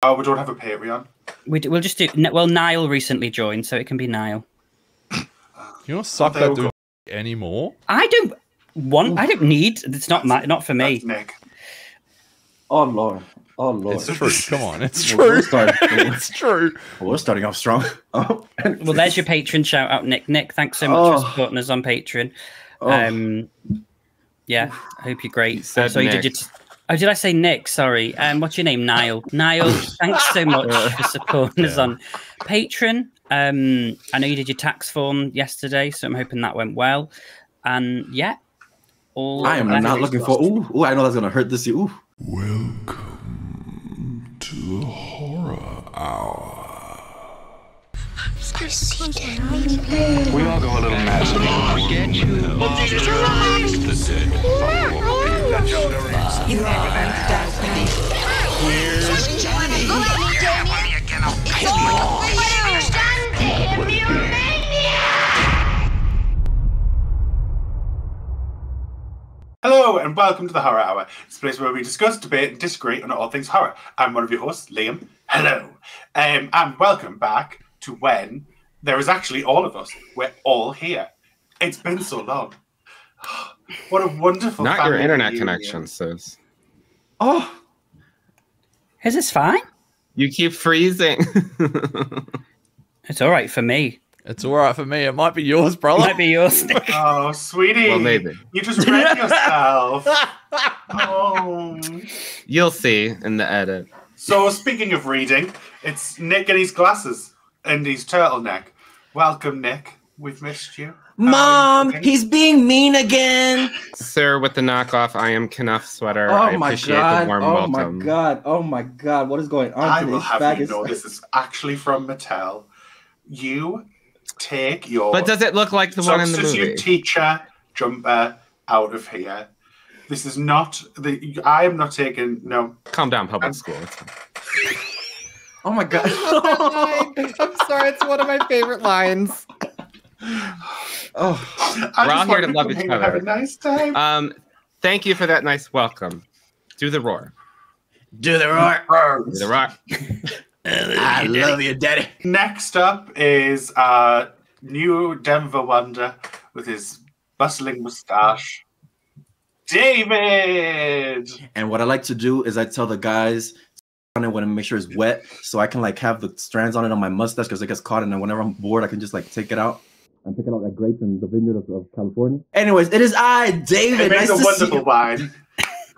Oh, we don't have a Patreon. We'll just do. Well, Niall recently joined, so it can be Niall. You don't suck that dude anymore. I don't want. I don't need. It's not not for me. That's Nick. Oh Lord. Oh Lord. It's true. Come on, it's true. It's true. We're starting off strong. Well, there's your patron shout out, Nick. Nick, thanks so much for supporting us on Patreon. Yeah, I hope you're great. So did I say Nick? Sorry. What's your name? Niall. Niall, thanks so much for supporting us on Patreon. I know you did your tax form yesterday, so I'm hoping that went well. And yeah, I am not looking for. Ooh, I know that's gonna hurt this year. Ooh. Welcome to the Horror Hour. We all go a little mad. Get you. Here's Johnny. Hello and welcome to the Horror Hour. It's a place where we discuss, debate, and disagree on all things horror. I'm one of your hosts, Liam. Hello. And welcome back to when there is actually all of us. We're all here. It's been so long. What a wonderful Not your internet reunion. connection, sis. Oh, is this fine? You keep freezing. It's all right for me. It's all right for me. It might be yours, brother. It might be yours, Nick. Oh, sweetie. Well, maybe. You just read yourself. Oh. You'll see in the edit. So, speaking of reading, it's Nick and his glasses and his turtleneck. Welcome, Nick. We've missed you. Mom, he's being mean again. Sir, with the knockoff I Am Knuff sweater, Oh I my appreciate god. the warm Oh welcome. my god. Oh my god. What is going on? I will have you know this is actually from Mattel. You take your But does it look like the one in the movie? substitute teacher jumper out of here. This is not the. I am not taking. No. Calm down, public school. Oh my god. I'm sorry, it's one of my favorite lines. Oh, we're all here to love each Have a other. nice time. Thank you for that nice welcome. Do the roar. do the roar. Do the roar. I love you, daddy. Next up is new Denver Wonder with his bustling mustache, David. And what I like to do is I tell the guys on it when I make sure it's wet, so I can like have the strands on it on my mustache because it gets caught, and then whenever I'm bored, I can just like take it out and pick it out like grapes in the vineyard of California. Anyways, it is I, David. It makes nice a to wonderful see you. wine.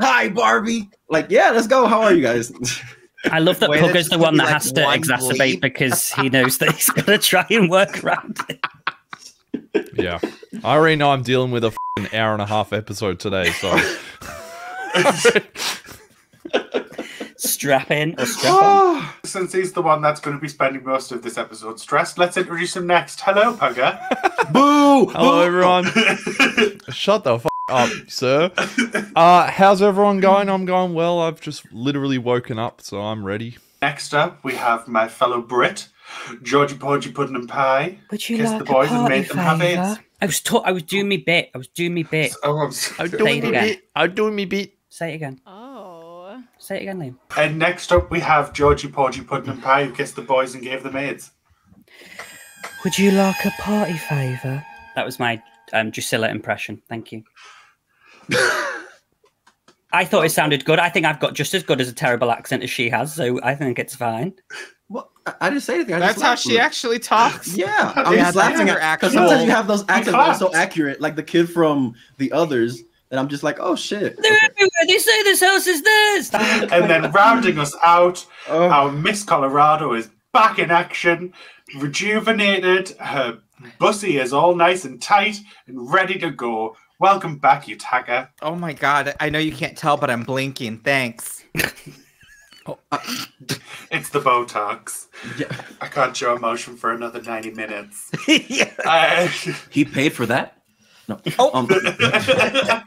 Hi, Barbie. Like, yeah, let's go. How are you guys? I love that Wait, Pugger's it's the one that like has to one exacerbate bleep. because he knows that he's going to try and work around it. Yeah. I already know I'm dealing with a hour and a half episode today, so. Strap in or strap on. Since he's the one that's going to be spending most of this episode stressed, let's introduce him next. Hello, Pugger. Boo! Hello, everyone. Shut the up, sir. How's everyone going? I'm going well. I've just literally woken up, so I'm ready. Next up, we have my fellow Brit, Georgie Porgy Pudding and Pie. Would you Kiss like the boys a and party make them have favour? AIDS. I was doing me bit. Oh, I'm sorry. I'm doing it me again. bit. I'm doing me bit. Say it again. Oh. Say it again, Liam. And next up, we have Georgie Porgy Pudding and Pie, who kissed the boys and gave them AIDS. Would you like a party favour? That was my Drusilla impression. Thank you. I thought it sounded good. I think I've got just as good as a terrible accent as she has, so I think it's fine. Well, I didn't say anything. I That's just how laughed she at it. actually talks. Yeah, I'm Yeah, just laughing that's her at because actual- sometimes you have those accents that are so clapped. accurate, like the kid from The Others, and I'm just like, oh shit. They're everywhere. They say this house is theirs. And then rounding us out, Oh. our Miss Colorado is back in action, rejuvenated. Her bussy is all nice and tight and ready to go. Welcome back, you tagger. Oh my god, I know you can't tell, but I'm blinking. Thanks. It's the Botox. Yeah. I can't show emotion for another 90 minutes. Yeah. He paid for that? No. Oh. That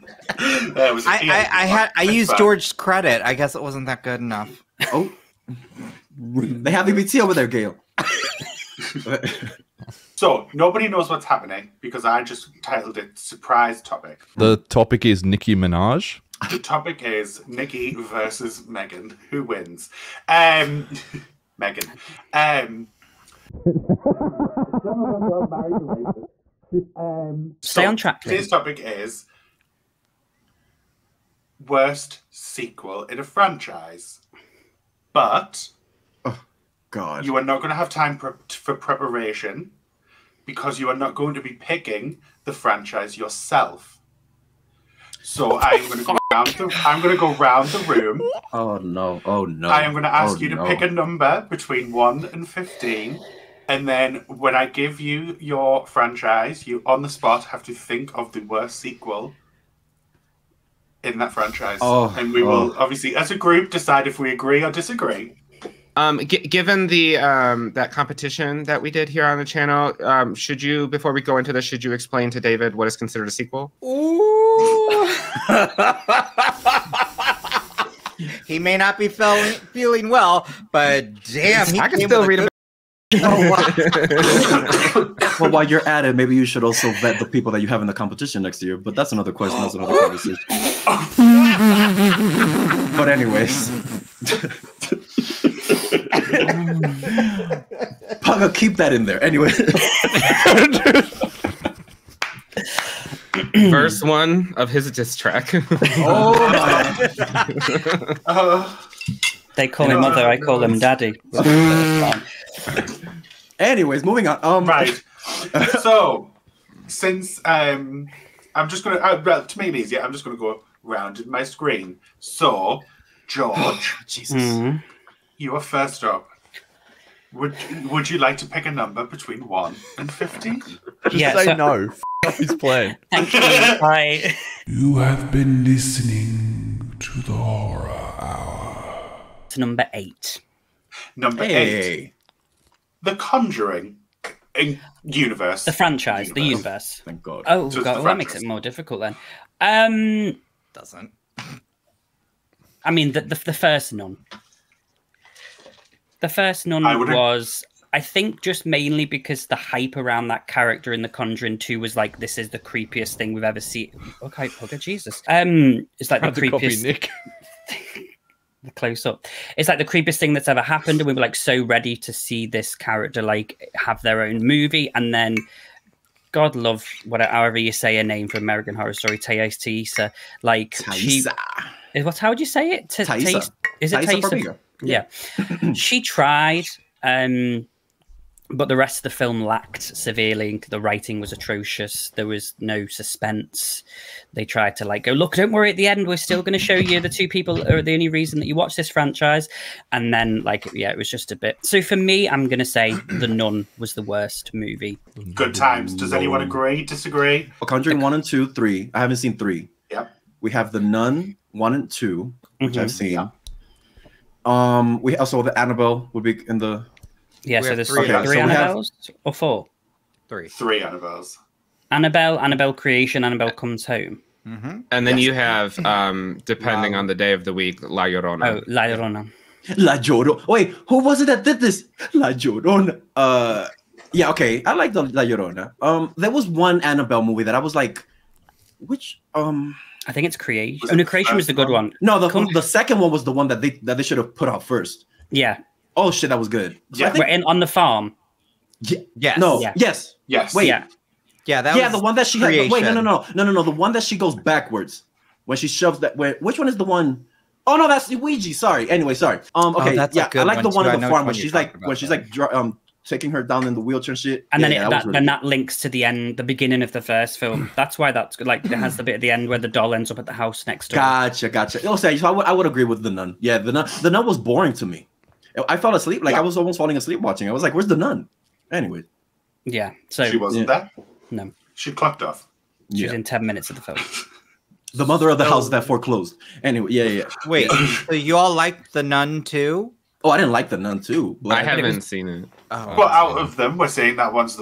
was I used George's credit. I guess it wasn't that good enough. Oh. They have EBT over there, Gail. So, nobody knows what's happening because I just titled it Surprise Topic. The topic is Nicki Minaj. The topic is Nikki versus Megan. Who wins? Megan. Stay on track. Today's topic is worst sequel in a franchise. But God, you are not going to have time for preparation because you are not going to be picking the franchise yourself. So I'm going to go round the room. Oh no! Oh no! I am going to ask you to pick a number between 1 and 15. And then when I give you your franchise, you on the spot have to think of the worst sequel in that franchise. And we will obviously, as a group, decide if we agree or disagree. Given the that competition that we did here on the channel, should you, before we go into this, should you explain to David what is considered a sequel? Ooh. He may not be feeling well, but damn, he I can came still with a read good- about. Well, while you're at it, maybe you should also vet the people that you have in the competition next year. But that's another question. That's another conversation. But anyways, Paga, keep that in there. Anyway. Verse 1 of his diss track. They call me mother, I call him daddy. Anyways, moving on. Right. So, since I'm just going to, to make it easier, I'm just going to go round my screen. So, George, Jesus, you are first up. Would you like to pick a number between 1 and 15? Just say no. F off his plan. Thank you. Bye. You have been listening to the Horror Hour. To number 8. Number 8. The Conjuring universe. The franchise, the universe. Thank God. Oh, So it's God, the well, that makes franchise. it more difficult then. Doesn't. I mean, the first Nun. The first Nun I would- was, I think, just mainly because the hype around that character in The Conjuring 2 was like, this is the creepiest thing we've ever seen. Okay, Jesus. It's like the Tried to copy creepiest. Nick. The close up. It's like the creepiest thing that's ever happened, and we were like so ready to see this character like have their own movie, and then God love however you say her name for American Horror Story, Thaisa. Like Thaisa. What? How would you say it? Thaisa. Is it Thaisa Thaisa? Farmiga. Yeah. She tried, but the rest of the film lacked severely. The writing was atrocious. There was no suspense. They tried to like go, look, don't worry, at the end, we're still going to show you the two people are the only reason that you watch this franchise. And then, like, yeah, it was just a bit. So for me, I'm going to say The Nun was the worst movie. Good times. Does anyone agree? Disagree? Well, Conjuring 1 and 2, 3. I haven't seen 3. Yep. We have The Nun 1 and 2, which I've seen. Yeah. We also the Annabelle would be in the. Yeah, We so have there's three. three Okay, so we have- Annabelles or 4? 3. 3 Annabelles. Annabelle Creation, Annabelle Comes Home. Mm-hmm. And then you have, depending on the day of the week, La Llorona. Oh, La Llorona. La Llorona. Wait, who was it that did this? La Llorona. Yeah, okay. I like the La Llorona. There was one Annabelle movie that I was like, which I think it's Creation. Was Oh, it no, the Creation was the first good one. no, the second one was the one that they should have put out first. Yeah. Oh shit, that was good. So Yeah. I think, On the farm. Yes. no, Yeah. yes. Yes. Wait, Yeah. Yeah, that yeah, was the one that she had. Creation. Wait, no, the one that she goes backwards when she shoves that. Which one is the one? Oh no, that's Ouija. Sorry. Anyway, sorry. Okay, that's a yeah, I good like the one, one too. on the I know farm which when one you're she's like talking about, taking her down in the wheelchair and shit. And then Yeah, that was really that links to the end, the beginning of the first film. That's why that's good. Like it has the bit at the end where the doll ends up at the house next door. Gotcha. Oh, so I would agree with the Nun. Yeah, the Nun was boring to me. I fell asleep. Like Yeah. I was almost falling asleep watching. I was like, "Where's the Nun?" Anyway, Yeah. So She wasn't there. no, She clocked off. she yeah, was in 10 minutes of the film. the mother of the house that foreclosed. Anyway, yeah. Wait, so you all liked The Nun too? Oh, I didn't like the Nun too. But I haven't seen it. Oh, But out of them, we're saying that one's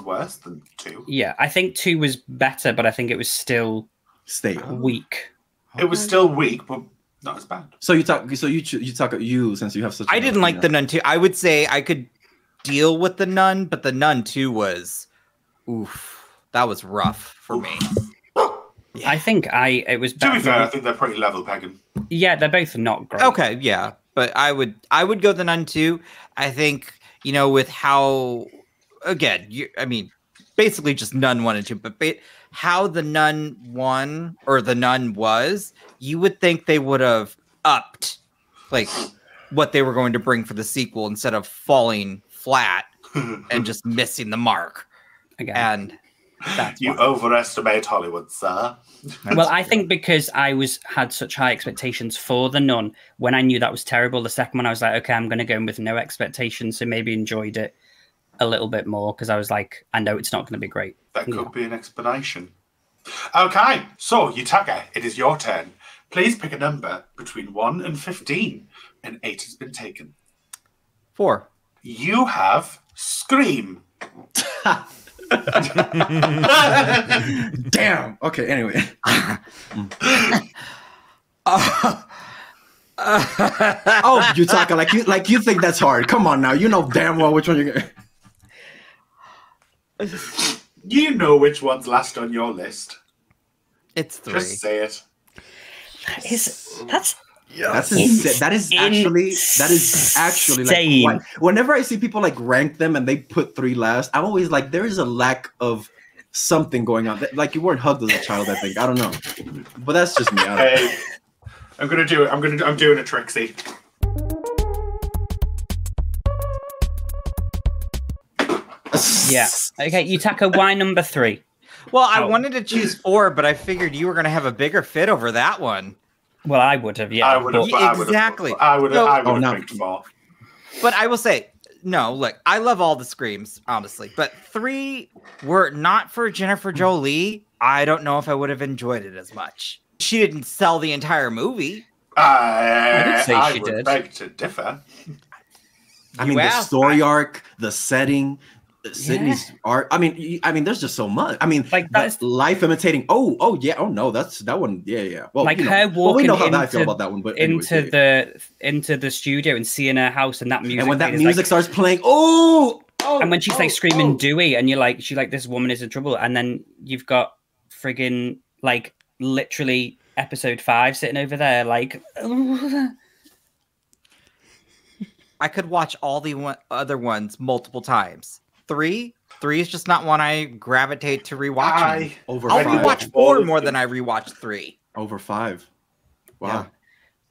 worse than 2. Yeah, I think 2 was better, but I think it was still stay. weak. It was still weak, but not as bad. So you talk. So you talk. You since you have such. I didn't like The Nun 2. I would say I could deal with The Nun, but The Nun 2 was, oof, that was rough for me. I think it was To better. be fair, I think they're pretty level pegging. Yeah, they're both not great. Okay, yeah, but I would go The Nun too. I think with how again, basically just Nun 1 and 2, but how The Nun 1 or The Nun was, you would think they would have upped like what they were going to bring for the sequel instead of falling flat and just missing the mark Again. And that's you overestimate Hollywood, sir. Well, I think because I had such high expectations for The Nun, when I knew that was terrible, the second one I was like, okay, I'm going to go in with no expectations, so maybe enjoyed it a little bit more because I was like, I know it's not going to be great. That could be an explanation. Okay, so Yutaka, it is your turn. Please pick a number between 1 and 15, and 8 has been taken. 4. You have Scream. Damn. Okay. Anyway. Oh, Yutaka, like you think that's hard? Come on now. You know damn well which one you're gonna. You know which one's last on your list. It's 3. Just say it. That's That is actually like whenever I see people like rank them and they put 3 last, I'm always like, there is a lack of something going on. Like you weren't hugged as a child, I think. I don't know, but that's just me. Hey, I'm gonna do it. I'm doing a Trixie. Yeah. Okay, Yutaka, why number 3? Well, I wanted to choose 4, but I figured you were going to have a bigger fit over that one. Well, I would have, yeah. I would have. Exactly. I would have picked 4. But I will say, no, look, I love all the Screams, honestly. But 3 were not for Jennifer Jolie. I don't know if I would have enjoyed it as much. She didn't sell the entire movie. I would beg to differ. I mean, the story arc, the setting, Sydney's art. I mean, there's just so much. I mean, like that's life imitating. Oh yeah. Oh no, that one. Yeah. Well, like her walking we know how I feel about that one. But into the studio and seeing her house and that music. And when that music starts playing, and when she's like screaming Dewey, and you're like, this woman is in trouble, and then you've got friggin' like literally episode 5 sitting over there, like. I could watch all the other ones multiple times. 3 is just not one I gravitate to rewatching. I'll rewatch 4 more than I rewatch 3. Over 5. Wow. Yeah.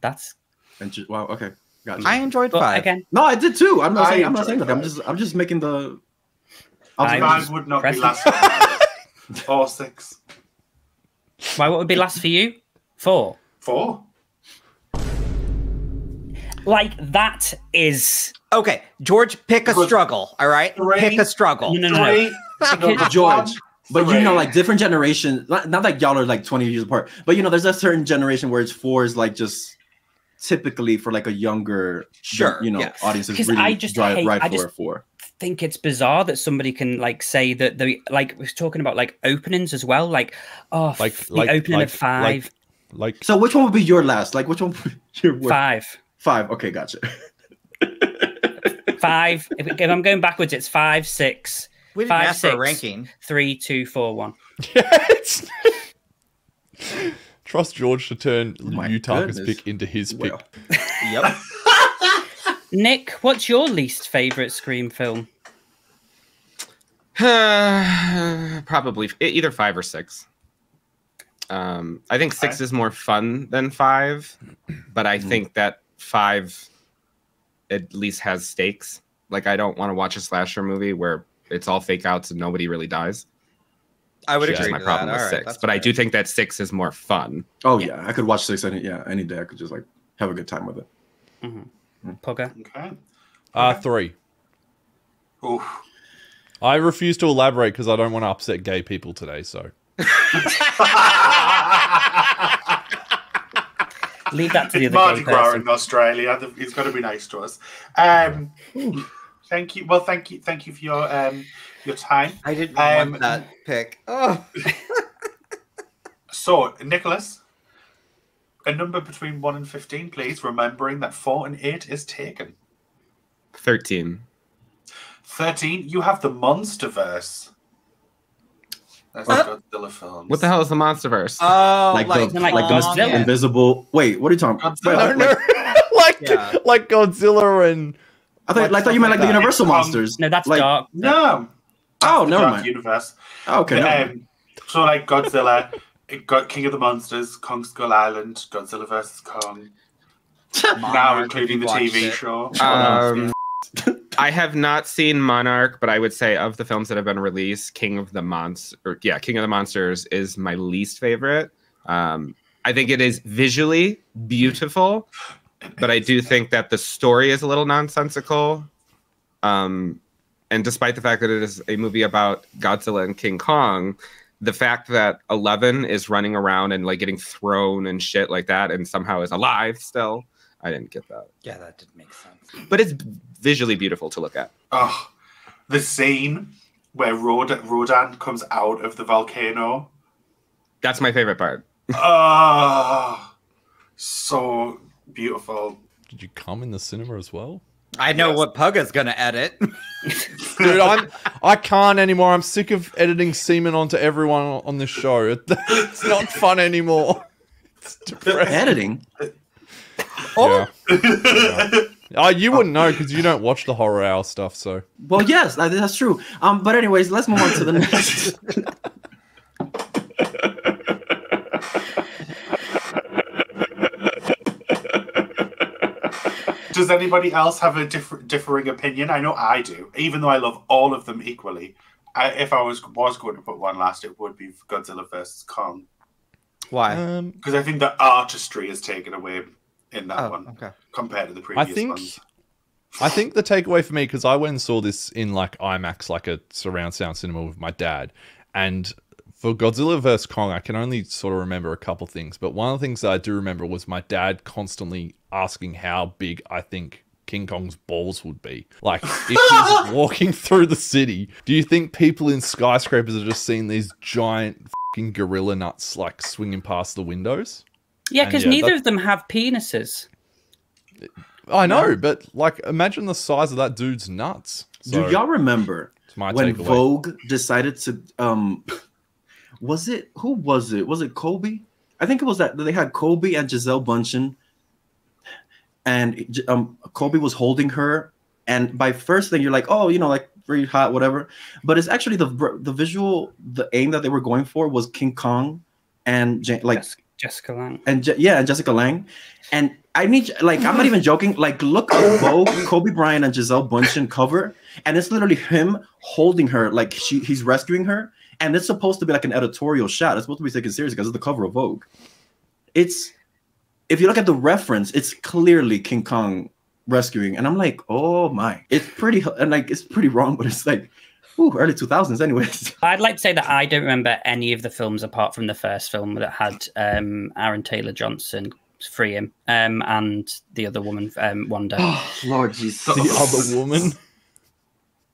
That's wow. Okay. Gotcha. I enjoyed 5 again. No, I did too. I'm not saying that. I'm just making the. 5 would not be last or 6. Why? What would be last for you? 4. 4. Like that is okay. George, pick a struggle. All right, pick a struggle. No. George. But like different generations. Not like y'all are like 20 years apart. But there's a certain generation where it's 4 is like just typically for like a younger, audiences really drive right for 4. Think it's bizarre that somebody can like say that they like was talking about like openings as well. Like the opening of 5. So which one would be your last? Like which one? Your 5. 5. Okay, gotcha. 5. If I'm going backwards, it's 5, 6. We didn't 5, ask 6, for a ranking. 3, 2, 4, 1. Yes. Trust George to turn Yutaka's pick into his pick. Yep. Nick, what's your least favorite Scream film? Probably either 5 or 6. I think 6 is more fun than 5, but I think that 5 at least has stakes. Like, I don't want to watch a slasher movie where it's all fake outs and nobody really dies. I would agree. That's my problem with 6, but I do think that 6 is more fun. Oh yeah, I could watch 6 any day. I could just like have a good time with it. Pogger. Okay. 3. Oof. I refuse to elaborate because I don't want to upset gay people today. So. Leave that to the other Mardi gay Gras person. in Australia. He's got to be nice to us. Thank you. Well, thank you for your time. I didn't want that pick. Oh. So, Nicholas, a number between 1 and 15, please. Remembering that 4 and 8 is taken. 13. 13. You have the Monsterverse. That's the Godzilla films. What the hell is the MonsterVerse? Oh, like the like Godzilla. invisible. Wait, what are you talking about? Godzilla. No, no. like Godzilla and I thought you meant like the Universal Kong. monsters. No, that's like, dark. No. Oh, The never Dark mind. Universe. Oh, okay. never mind. So like Godzilla, it got King of the Monsters, Kong Skull Island, Godzilla vs Kong. Now including the TV show. I have not seen Monarch, but I would say of the films that have been released, King of the Monsters is my least favorite. I think it is visually beautiful, but I do think that the story is a little nonsensical. And despite the fact that it is a movie about Godzilla and King Kong, the fact that 11 is running around and like getting thrown and shit like that and somehow is alive still, I didn't get that. Yeah, that didn't make sense. But it's visually beautiful to look at. Oh, the scene where Rodan comes out of the volcano. That's my favorite part. Oh, so beautiful. did you come in the cinema as well? I know what Pugga's gonna edit. Dude, I can't anymore. I'm sick of editing semen onto everyone on this show. It's not fun anymore. It's depressing. Editing. Yeah. Oh, you wouldn't know because you don't watch the horror hour stuff. So Well, yes, that's true. But anyways, let's move on to the next. Does anybody else have a differing opinion? I know I do. Even though I love all of them equally, if I was going to put one last, it would be Godzilla vs Kong. Why? Because I think the artistry is taken away in that one Okay. compared to the previous ones. I think the takeaway for me, because I went and saw this in like IMAX, like a surround sound cinema with my dad, and for Godzilla vs Kong, I can only sort of remember a couple things, but one of the things that I do remember was my dad constantly asking how big I think King Kong's balls would be. Like, if he's walking through the city, do you think people in skyscrapers are just seeing these giant fucking gorilla nuts like swinging past the windows? Yeah, because neither of them have penises. I know, but like, imagine the size of that dude's nuts. So, Do y'all remember my when takeaway. Vogue decided to was it Kobe? I think it was that they had Kobe and Giselle Bundchen, and Kobe was holding her, and by first thing you're like, oh, you know, like very hot, whatever, but it's actually the visual, the aim that they were going for was King Kong and Jessica Lange. and Jessica Lange, and I need, like, I'm not even joking. Like, look at Vogue, Kobe Bryant and Giselle Bundchen cover, and it's literally him holding her, like he's rescuing her, and it's supposed to be like an editorial shot. It's supposed to be taken seriously because it's the cover of Vogue. It's, if you look at the reference, it's clearly King Kong rescuing, and I'm like, oh my, it's pretty, and like it's pretty wrong, but it's like, ooh, early 2000s, anyways. I'd like to say that I don't remember any of the films apart from the first film that had Aaron Taylor Johnson free him and the other woman, Wanda. Oh, Lord Jesus. The other woman.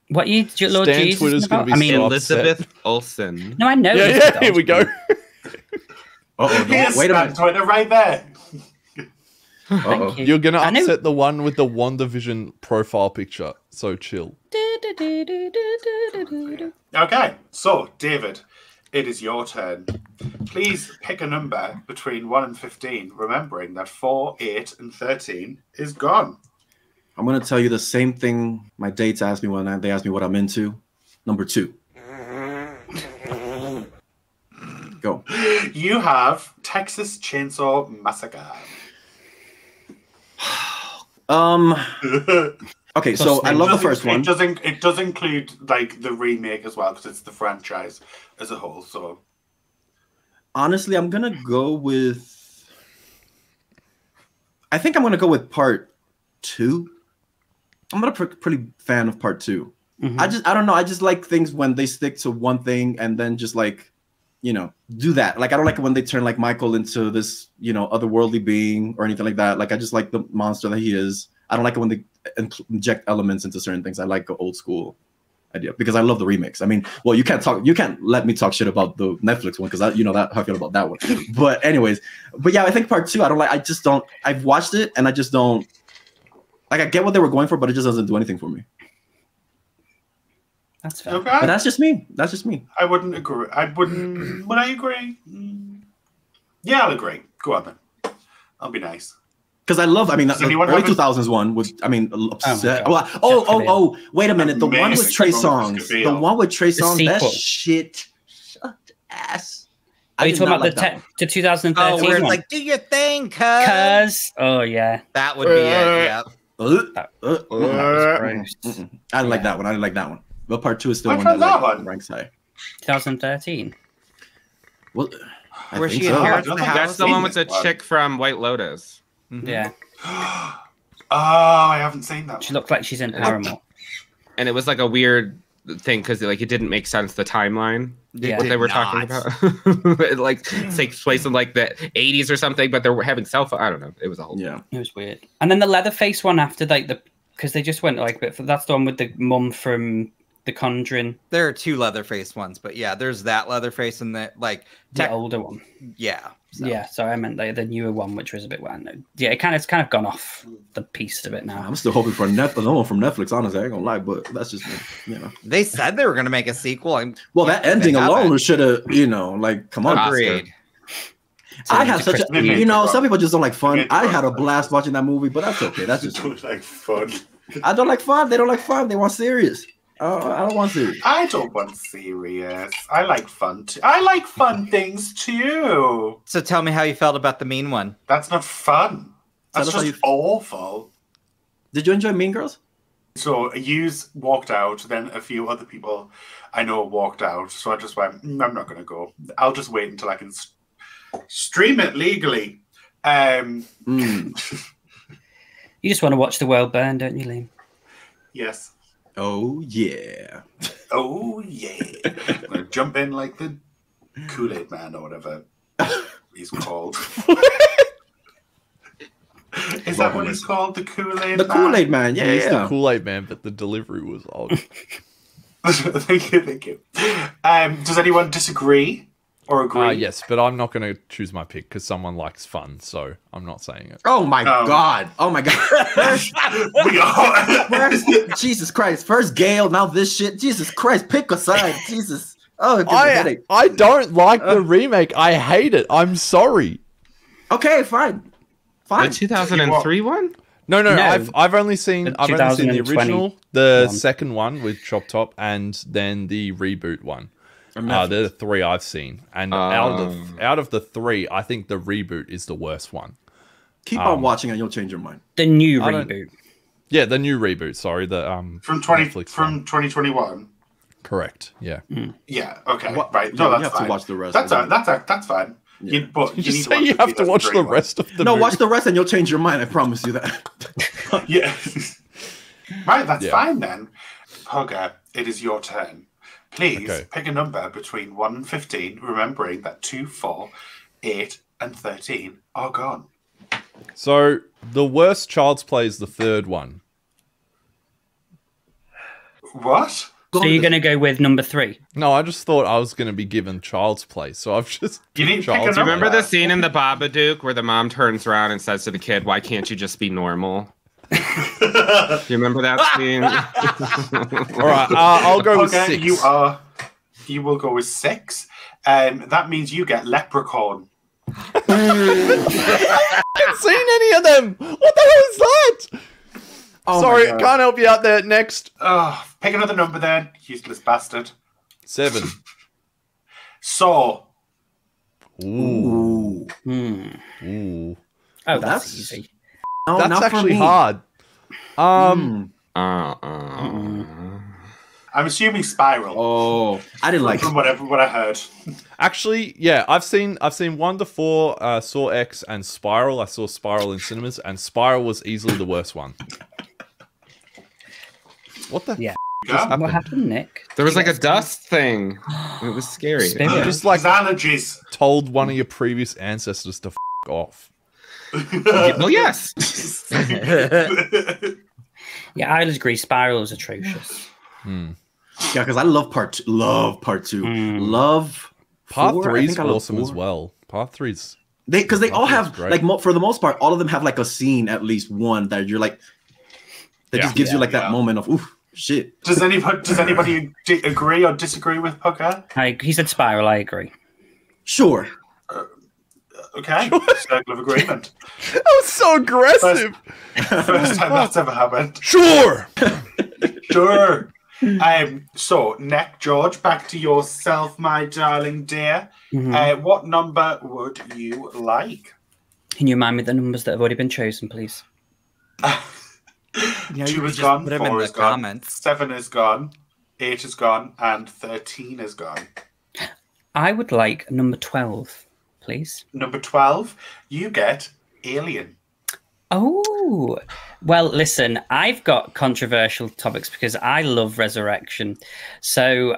What you, Lord Stan Jesus? Twitter's gonna be I mean, so Elizabeth Olsen. no, I know. Yeah, Elizabeth here we go. Uh-oh, Here's wait a minute. Twitter right there. Uh-oh. you. You're gonna I know- upset the one with the WandaVision profile picture. So chill. Okay, so David, it is your turn. Please pick a number between 1 and 15, remembering that 4, 8, and 13 is gone. I'm going to tell you the same thing my dates asked me when they asked me what I'm into. Number 2. Go. You have Texas Chainsaw Massacre. Okay, so I love the first one. It does include like the remake as well because it's the franchise as a whole. So Honestly, I'm going to go with... I think I'm going to go with part 2. I'm not a pretty fan of part 2. Mhm. I don't know. I just like things when they stick to one thing and then just like, you know, do that. Like, I don't like it when they turn like Michael into this, you know, otherworldly being or anything like that. Like, I just like the monster that he is. I don't like it when they inject elements into certain things. I like the old school idea because I love the remix. I mean, well, you can't let me talk shit about the Netflix one because you know that how I feel about that one. But anyways, yeah, I think part 2, I've watched it and I just don't, like, I get what they were going for, but it just doesn't do anything for me. That's fair. Okay. But that's just me. That's just me. I wouldn't agree. I wouldn't. Would I agree? Yeah, I'll agree. Go on then. I'll be nice. Because I love, I mean, the anyone early have a- 2000s one was, I mean, upset. God. Wait a minute. The one with Amazing Trey Roman Songs. The Scaville. one with Trey Songs, that sequel. shit. Shut ass. Are you did talking not about like the that one. the 2013 Oh, where it's one? like, do your thing, cuz. Cuz. Oh yeah. That would be it. Yeah. Gross. I didn't like that one. I didn't like that one. But part 2 is still Which one that one's that like, one? ranks high. 2013. Well, I Where think she so. inherits I don't the think house. That's the one with the Seen this one. chick from White Lotus. Yeah. Oh, I haven't seen that. She One. looks like she's in Paramore. And it was like a weird thing because like it didn't make sense, the timeline. Yeah. What they were talking about. It like takes place in like the 80s or something, but they're having cell phone. I don't know. It was a whole Yeah. It was weird. And then the Leatherface one after because they just went like a bit. That's the one with the mum from The Conjuring, There are 2 Leatherface ones, but yeah, there's that Leatherface and the like. the older one. Yeah. So. Yeah, sorry, I meant the newer one, which was a bit well known. Yeah, it's kind of gone off the piece a bit now. I'm still hoping for another one from Netflix, honestly. I ain't gonna lie, but that's just me, you know. They said they were going to make a sequel. Well, that ending They alone haven't. should have, you know, like, come on. Agreed. I had such a, Christmas. you know, some people just don't like fun. Yeah, I had a blast watching that movie, but that's okay. That's just me. Looks like fun. I don't like fun. They don't like fun. They want serious. I don't want serious. I don't want serious. I like fun. I like fun things too. So tell me how you felt about the mean one. That's not fun. Tell That's us how just you- awful. Did you enjoy Mean Girls? So Hughes walked out, then a few other people I know walked out. So I just went, I'm not going to go. I'll just wait until I can stream it legally. You just want to watch the world burn, don't you, Liam? Yes. Oh, yeah. Oh, yeah. I'm going to jump in like the Kool-Aid Man or whatever he's called. Is that what he's called? The Kool-Aid The Man? Kool-Aid Man. Yeah, He's the yeah. Kool-Aid man, but the delivery was odd. Thank you, thank you. Does anyone disagree or agree? Yes, but I'm not going to choose my pick because someone likes fun, so I'm not saying it. Oh, my God. Oh, my God. We are. First, Jesus Christ. First Gale, now this shit. Jesus Christ. Pick a side. Jesus. Oh, it gives me a headache. I don't like the remake. I hate it. I'm sorry. Okay, fine. The Fine. 2003 one? No, No. I've only seen the 2020 original, the one. second one with Chop Top, and then the reboot one. From They're Netflix. the 3 I've seen, and out of the 3, I think the reboot is the worst one. Keep on watching and you'll change your mind. The new I don't- reboot. Yeah, the new reboot. Sorry, the From Netflix one. 2021. Correct. Yeah. Yeah. Okay. What- Right. yeah, No, you that's have to fine. watch the rest. That's fine. Yeah. But You you just need say you have to watch the 2021. rest of the No, movie. watch the rest and you'll change your mind. I promise you that. Yeah. Right. That's Yeah. fine then. Pogger, it is your turn. Please Okay. pick a number between 1 and 15, remembering that 2, 4, 8, and 13 are gone. So the worst Child's Play is the third one. What? So you're going to go with number 3? No, I just thought I was going to be given Child's Play, so I've just You need to pick a Child's Do you number. remember the scene in the Babadook where the mom turns around and says to the kid, "Why can't you just be normal?" Do you remember that scene? All right, I'll go with Okay, 6. you will go with 6. That means you get Leprechaun. I haven't seen any of them. What the hell is that? Oh my Sorry, God. can't help you out there. Next, Pick another number then, useless bastard. 7. Saw. Ooh, Oh, that's that's- easy. No, that's not for actually me. hard. I'm assuming Spiral. Oh, I didn't like From it. what I heard. Actually, yeah, I've seen 1 to 4, Saw X, and Spiral. I saw Spiral in cinemas, and Spiral was easily the worst one. What the? Yeah. Yeah. What happened, Nick? There was like a dust thing. It was scary. Spirit. You just like His allergies. told one of your previous ancestors to off. Well, yes. Yeah, I would agree. Spiral is atrocious. Yeah, because I love part 2. Love part 2. Love Part 4. 3 I is think I love awesome 4. as well. Part 3's Because they all Part 3 is have great. like for the most part, all of them have like a scene, at least one that you're like that Yeah. just gives you like that Yeah. moment of oof. Shit. Does anybody agree or disagree with Pucker? He said Spiral. I agree. Sure. Okay, circle of agreement. That was so aggressive. First time that's ever happened. Sure. Sure. So, Nick, George, back to yourself, my darling dear. What number would you like? Can you remind me the numbers that have already been chosen, please? 2 is gone, 4 is gone, 7 is gone, 8 is gone, and 13 is gone. I would like number 12, please. Number 12, you get Alien. Oh, well, listen, I've got controversial topics because I love Resurrection. So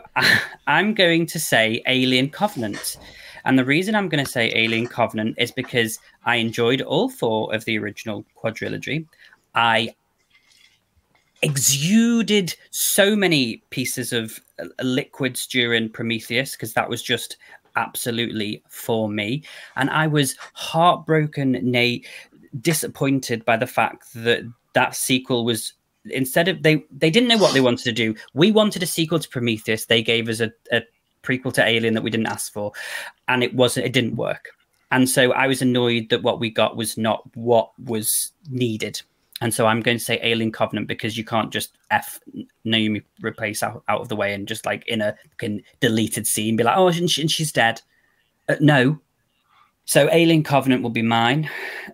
I'm going to say Alien Covenant. And the reason I'm going to say Alien Covenant is because I enjoyed all 4 of the original quadrilogy. I exuded so many pieces of liquids during Prometheus because that was just absolutely for me. And I was heartbroken, nay, disappointed by the fact that that sequel was, instead of they didn't know what they wanted to do. We wanted a sequel to Prometheus. They gave us a prequel to Alien that we didn't ask for, and it didn't work. And so I was annoyed that what we got was not what was needed. And so I'm going to say Alien Covenant because you can't just F Naomi Rapace out of the way and just like in a deleted scene be like, oh, and she's dead. No. So Alien Covenant will be mine,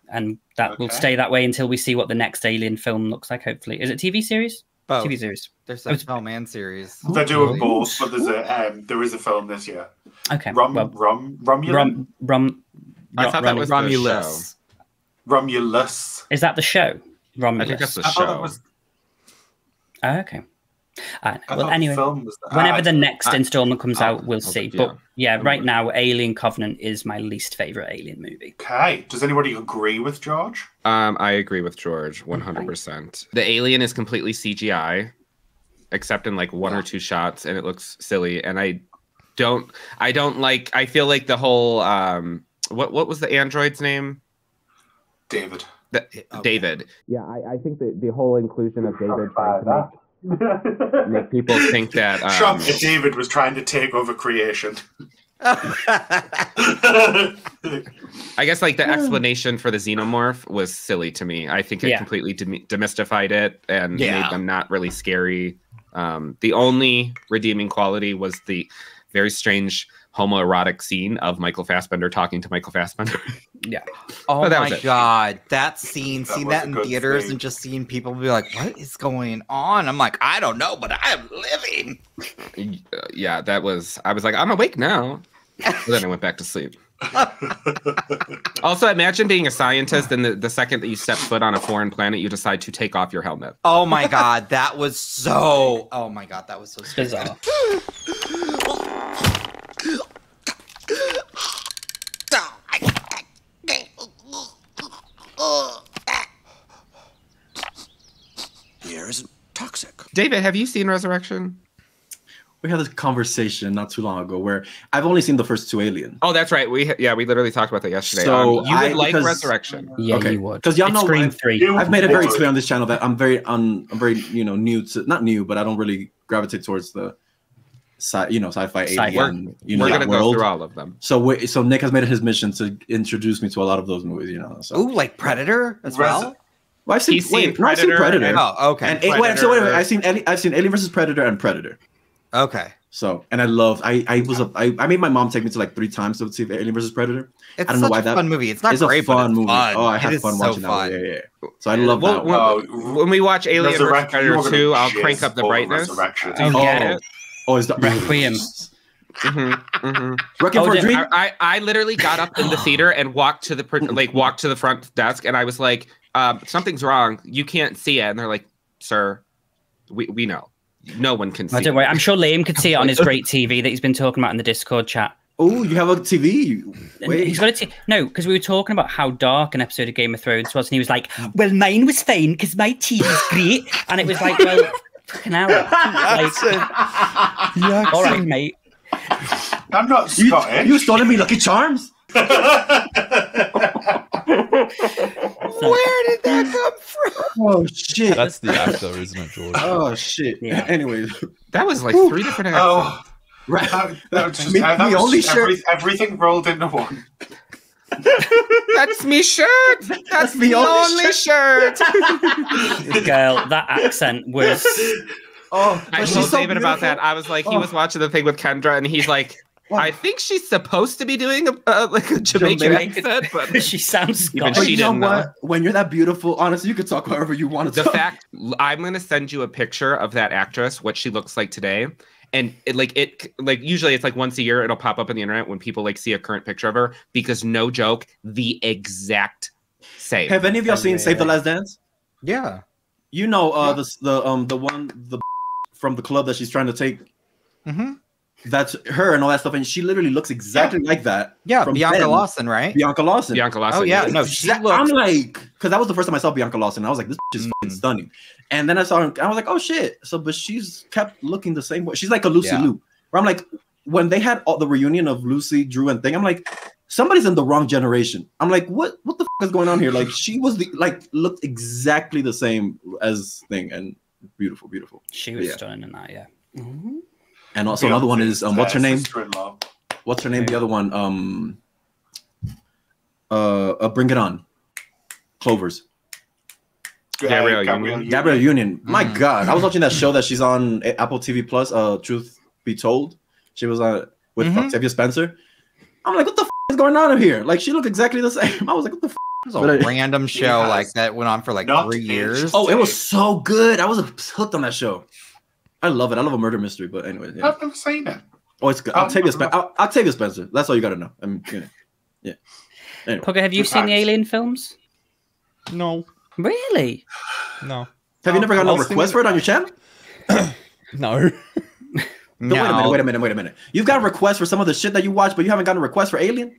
and that will stay that way until we see what the next Alien film looks like, hopefully. Is it TV series? Both. TV series. There's a film and series. They're doing both, but there is a film this year. Okay. Romulus? I thought that was Romulus. Romulus. Is that the show? Romulus. I think that's the I thought show. that was... Okay. I Well, thought anyway, the film was whenever the next installment comes out, we'll see. yeah. But yeah, right now, Alien Covenant is my least favorite Alien movie. Okay. Does anybody agree with George? I agree with George 100%. The alien is completely CGI, except in like 1 or 2 shots, and it looks silly. And I don't like. I feel like the whole what was the android's name? David. David. Yeah, I think that the whole inclusion of David trying to Make people think that Trump David was trying to take over creation. I guess like the explanation for the xenomorph was silly to me. I think it completely demystified it and made them not really scary. The only redeeming quality was the very strange homoerotic scene of Michael Fassbender talking to Michael Fassbender. Yeah. Oh my god, that scene, seeing that in good theaters scene. and just seeing people be like, what is going on? I'm like, I don't know, but I am living. Yeah, that was, I was like, I'm awake now. But then I went back to sleep. Also, imagine being a scientist and the second that you step foot on a foreign planet, you decide to take off your helmet. Oh my god, that was so, oh my god, that was so bizarre. The air is toxic. David, have you seen Resurrection? We had this conversation not too long ago where I've only seen the first 2 Alien. Oh, that's right. We literally talked about that yesterday. So you would like Resurrection. Yeah, Okay. you would. Because y'all It's know Scream 3. I've made it very clear on this channel that I'm very new to, not new, but I don't really gravitate towards the sci-fi alien We're gonna go world. through all of them. So Nick has made it his mission to introduce me to a lot of those movies. So. Ooh, like Predator as well. Well, I've seen Predator. Oh, okay. And wait, I've seen Alien versus Predator and Predator. Okay. So, and I made my mom take me to like 3 times to see Alien versus Predator. It's I don't know why such a fun movie. It's not it's great, a fun but it's movie. fun. Oh, I had It fun is watching so that. fun. Yeah. So I love that one. When we watch Alien versus Resurrection, Predator you're gonna 2, I'll jizz crank up the over brightness. Resurrection. Is that Requiem. Requiem for a Dream? I literally got up in the theater and walked to the front desk, and I was like, something's wrong. You can't see it. And they're like, sir, we know. No one can see Don't worry. I'm sure Liam could see it on his great TV that he's been talking about in the Discord chat. Oh, you have a TV. Wait. He's got a no, because we were talking about how dark an episode of Game of Thrones was, and he was like, "Well, mine was fine because my TV's great," and it was like, "Well, fucking hell, like, all right, mate." I'm not Scottish. You stole me Lucky Charms. Where did that come from? Oh shit! That's the actor, isn't it, George? Oh shit! Yeah. Anyways, That was like 3 different accents. Oh, right. that was just Me- that me was only just shirt. everything rolled into one. That's me shirt. That's me me only only shirt. Girl, that accent was. Oh, I but told she's so David about beautiful. that. I was like, he Oh. was watching the thing with Kendra, and he's like, Oh. I think she's supposed to be doing like a Jamaican Jamaican. accent, but She sounds Even Scottish. But she you know didn't know. what? When you're that beautiful, honestly, you could talk however you want to the talk. fact I'm gonna send you a picture of that actress, what she looks like today. And it usually it's like once a year it'll pop up on the internet when people like see a current picture of her, because no joke, the exact same. Have any of y'all seen Save the Last Dance? Yeah. You know, the one from the club that she's trying to take. Mm-hmm. That's her and all that stuff, and she literally looks exactly like that. Yeah, from Bianca Ben. Lawson, right? Bianca Lawson. Bianca Lawson. Oh yeah, no, she I'm looks. like, because that was the first time I saw Bianca Lawson. I was like, this bitch is fucking stunning. And then I saw her, I was like, oh shit. So, but she's kept looking the same way. She's like a Lucy Yeah. Liu. Where I'm like, when they had all the reunion of Lucy, Drew, and Thing, I'm like, somebody's in the wrong generation. I'm like, what the fuck is going on here? Like, she was looked exactly the same as Thing, and beautiful. She was Yeah. stunning in that, yeah. And also another one is what's her name? Sister-in-law. What's her name? The other one, Bring It On, Clovers. Gabrielle Union. Gabrielle Union. My God, I was watching that show that she's on Apple TV Plus. Truth Be Told, she was on with Octavia Spencer. I'm like, what the is going on here? Like, she looked exactly the same. I was like, what the? It was a random show like that went on for like Not 3 years. Oh, it was so good. I was hooked on that show. I love it. I love a murder mystery. But anyway, yeah. I've never seen it. Oh, it's good. Octavia Spencer. That's all you got to know. I mean, yeah. Anyway. Pugger, have you seen the Alien films? No, Really? no, Have you never gotten a I was request for it on your channel? no. No, wait a minute. You've got a request for some of the shit that you watch, but you haven't gotten a request for Alien?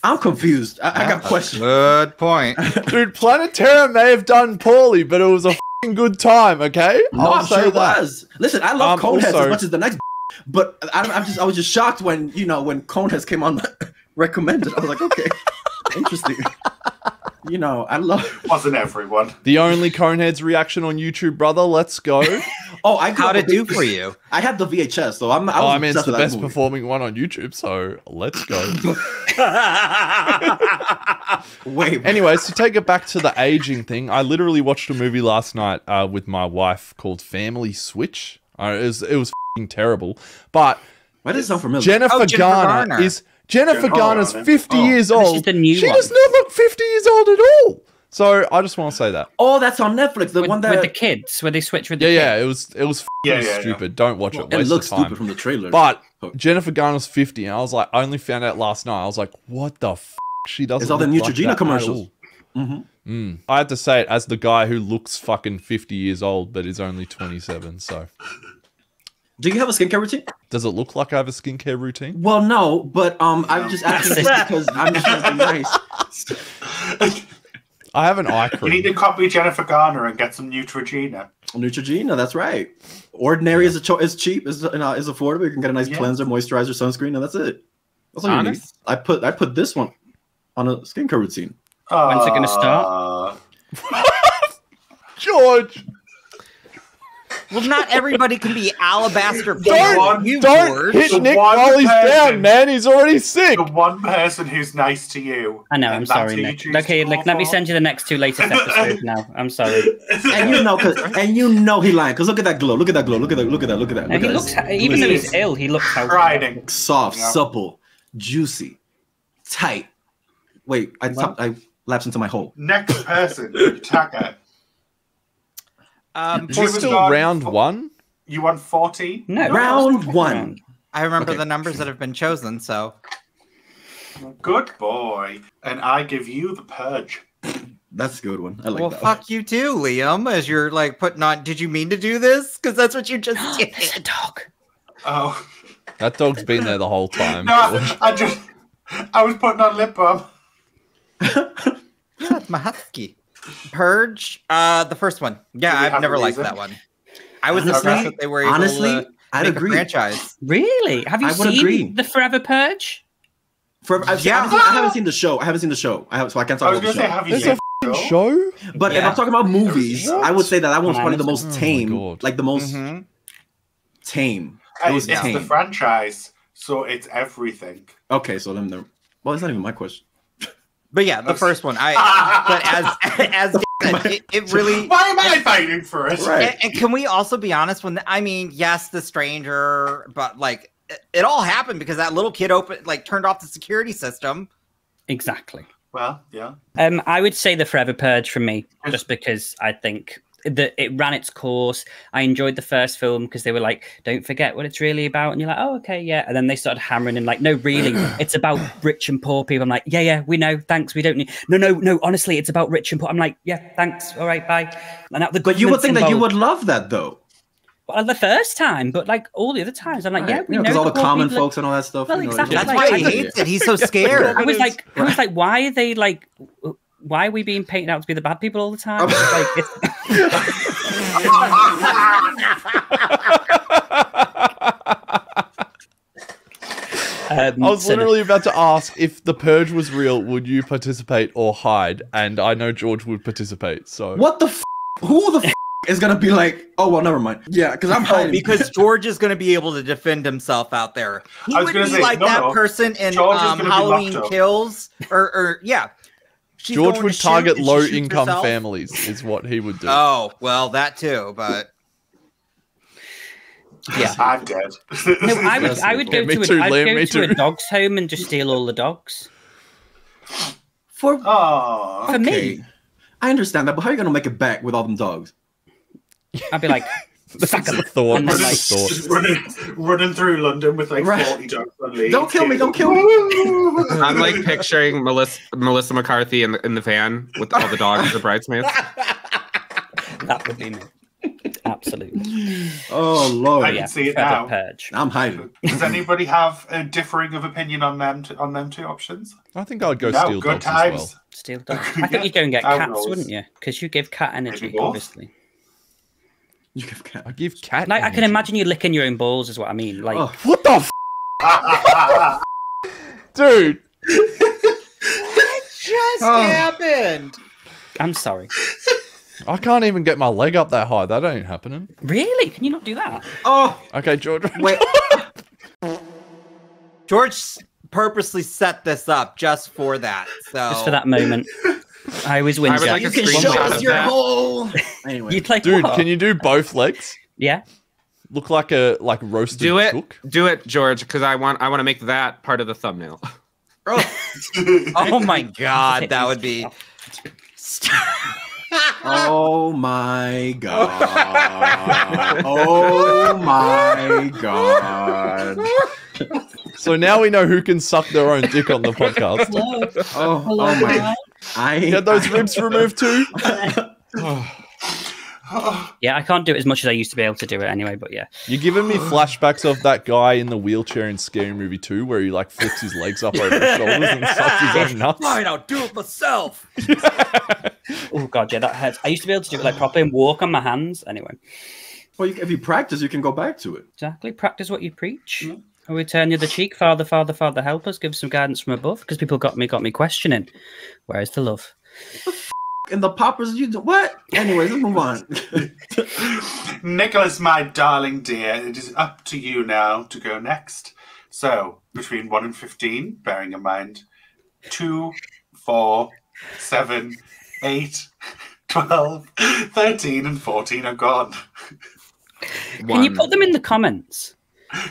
I'm confused. I got questions. Good point. Dude, Planetara may have done poorly, but it was a f***ing good time. Okay, No, I'm sure it that. was. Listen, I love Coneheads also- as much as the next, but I was just shocked when Coneheads came on recommended. I was like, okay, interesting. I love. Wasn't everyone? The only Coneheads reaction on YouTube, brother. Let's go. Oh, How'd it do for you? I had the VHS, so I was I mean, it's obsessed the with that best movie. performing one on YouTube, so let's go. Wait, Anyways, to take it back to the aging thing, I literally watched a movie last night with my wife called Family Switch. It was f***ing terrible, but why does it sound familiar? Jennifer Garner Garner. is Jennifer Garner's Garner. 50 years This old. is the new she one. does not look 50 years old at all. So I just want to say that. Oh, that's on Netflix. The with, one that with the kids, where they switch with the Yeah, kids. it was Yeah, f***ing yeah. stupid. Don't watch it. it Waste looks of time. stupid from the trailer. But Jennifer Garner's 50, and I was like, I only found out last night. I was like, what the f***? She doesn't. It's all the look like Neutrogena that at commercials. all. I had to say it as the guy who looks fucking 50 years old, but is only 27. So, do you have a skincare routine? does it look like I have a skincare routine? Well, no, but I'm just asking this because I'm just trying to be nice. I have an eye You need cream. to copy Jennifer Garner and get some Neutrogena. Neutrogena, that's right. Ordinary is cheap, is affordable. You can get a nice Yeah. cleanser, moisturizer, sunscreen, and that's it. That's all you need. Honest? I put this one on a skincare routine. When's it gonna start? George, Well, not everybody can be alabaster. don't you, don't George. hit The Nick one while he's person- down, man. He's already sick. The one person who's nice to you. I know, and I'm that's sorry, who you Nick. choose Okay, to Nick, go let me for. send you the next two latest episodes now. I'm sorry. And you know he lying because look at that glow. Look at that glow. Look at that. Look at that. Look at that. No, he looks, even though he's ill, he looks healthy. Riding. soft, Yeah. supple, juicy, tight. Wait, I lapsed into my hole. Next person, Tucker. We're She was still on round fo- one. You won 14? No, Round one. I remember Okay. the numbers that have been chosen, so Good boy. And I give you the purge. That's a good one. I like well, that. fuck you too, Liam. As you're like putting on. Did you mean to do this? Because that's what you just did. It's a dog. Oh. That dog's been there the whole time. No, I was putting on lip balm. Yeah, it's my husky. Purge. The first one. Yeah, Do we I've have never a liked reason? that one. I was Honestly- impressed that they were able honestly, to I'd make agree. a franchise. Really? Have you I would seen agree. the Forever Purge? I haven't seen the show. I haven't seen the show. So I can't talk about the show. Have you There's seen a show? But if I'm talking about movies, I would say that one's probably the most tame. God. Like the most tame. It's the franchise, so it's everything. Okay, so then they're... Well, it's not even my question. But yeah, the first one. But as it really. Why am I fighting for it? Right. And can we also be honest? Yes, the stranger, but like it all happened because that little kid turned off the security system. Exactly. Well, yeah. I would say the Forever Purge for me, just because I think that it ran its course. I enjoyed the first film because they were like, don't forget what it's really about. And you're like, oh, okay, yeah. And then they started hammering in like, no, really, it's about rich and poor people. I'm like, yeah, we know. Thanks. We don't need. No. Honestly, it's about rich and poor. I'm like, yeah, thanks. All right, bye. And but you would think that you would love that though. Well, the first time, but like all the other times, I'm like, yeah, we know. Because all the common folks and all that stuff. Well, exactly. That's why he hates it. He's so scared. I was like, why are they like? Why are we being painted out to be the bad people all the time? I was literally about to ask if the purge was real, would you participate or hide? And I know George would participate. So what the? Who the is gonna be like? Oh well, never mind. Yeah, because I'm hiding. Because George is gonna be able to defend himself out there. He would be like that person in Halloween Kills, or yeah. George would target low-income families, is what he would do. Oh, well, that too, but yeah, I'm dead. No, I would go to a dog's home and just steal all the dogs. For me, I understand that, but how are you gonna make it back with all them dogs? I'd be like. That's the thought. Just running through London with like 40 dogs on lead. Don't kill me! Don't kill me! I'm like picturing Melissa McCarthy in the van with all the dogs as the bridesmaids. That would be me. Absolutely. Oh Lord! I can see it now. Purge. I'm hiding. Does anybody have a differing of opinion on them? Two options? I think I'd go steal good dogs times. as well. Steal dogs. I think you'd go and get cats, wouldn't you? Because you give cat energy, obviously. You give cat. I give cat. Like, I can imagine you licking your own balls, is what I mean. Like, what the dude? What just happened? I'm sorry. I can't even get my leg up that high. That ain't happening. Really? Can you not do that? Oh, okay, George. Wait. George purposely set this up just for that. So just for that moment. I always win. Like you can show us your hole. Anyway, you'd like dude, what? can you do both legs? Yeah. Look like a roasted chook? Do it, George, because I want to make that part of the thumbnail. Oh my god, that would be. Oh my god! Oh my god! So now we know who can suck their own dick on the podcast. Oh my god! I get those ribs removed too. Yeah, I can't do it as much as I used to be able to do it anyway, but yeah. You're giving me flashbacks of that guy in the wheelchair in Scary Movie 2 where he like flips his legs up over his shoulders and sucks his own nuts. Fine, I'll do it myself. Oh god, yeah, that hurts. I used to be able to do it like properly and walk on my hands. Anyway. Well, if you practice, you can go back to it. Exactly. Practice what you preach. I will turn the other cheek. Father, Father, Father, help us. Give some guidance from above. Because people got me questioning. Where's the love? And the poppers, you do what? Anyways, let's move on. Nicholas, my darling dear, it is up to you now to go next. So, between 1 and 15, bearing in mind 2, 4, 7, 8, 12, 13, and 14 are gone. Can you put them in the comments?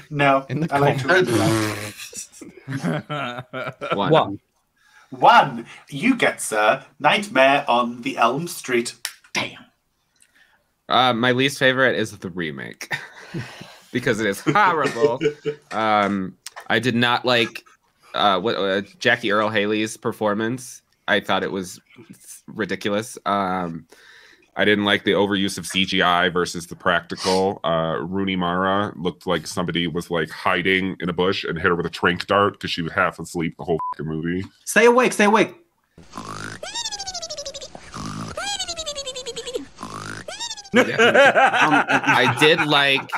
No, in the I like to read them. One. 1. You get, sir, Nightmare on the Elm Street. Damn. My least favorite is the remake because it is horrible. I did not like Jackie Earle Haley's performance. I thought it was ridiculous. I didn't like the overuse of CGI versus the practical. Rooney Mara looked like somebody was like hiding in a bush and hit her with a trank dart because she was half asleep the whole fucking movie. Stay awake, stay awake. I did like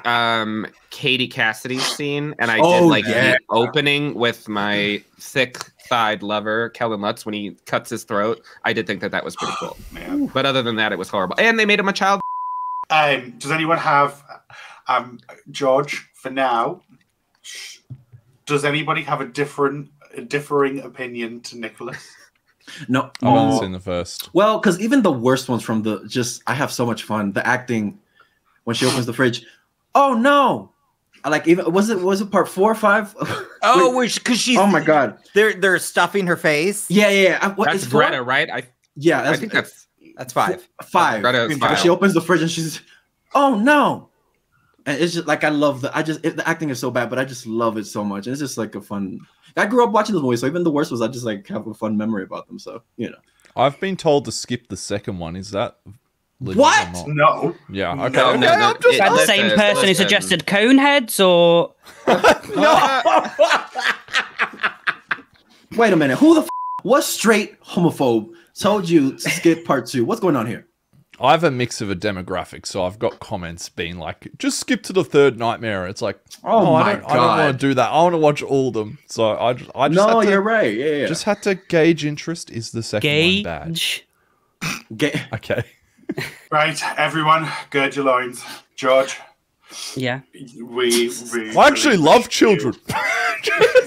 Katie Cassidy's scene, and I did like the opening with my thick-thighed lover, Kellen Lutz, when he cuts his throat. I did think that was pretty cool. Man. But other than that, it was horrible. And they made him a child. Does anyone have, George, for now, does anybody have a differing opinion to Nicholas? No, I haven't seen the first. Well, because even the worst ones from I have so much fun. The acting when she opens the fridge. Oh no! I like even was it part 4 or 5? Oh, because she's. Oh my god! They're stuffing her face. Yeah. That's Greta, right? I think that's 5. 5. Greta's 5. She opens the fridge and she's, oh no! And it's just like I love the acting is so bad, but I just love it so much. And it's just like a fun. I grew up watching those movies, so even the worst was I just like have a fun memory about them. So I've been told to skip the second one. Is that legit what? or not? No. Yeah. Okay. No, okay. no, I'm just Is that the same person who suggested Coneheads, or Wait a minute. Who the what straight homophobe told you to skip part 2? What's going on here? I have a mix of a demographic, so I've got comments being like, "Just skip to the third nightmare." It's like, oh my God. I don't want to do that. I want to watch all of them. So I just no, had to, you're right. Yeah. Just had to gauge interest. Is the second one bad? Okay. Right, everyone, gird your loins. George, yeah? we I actually love children.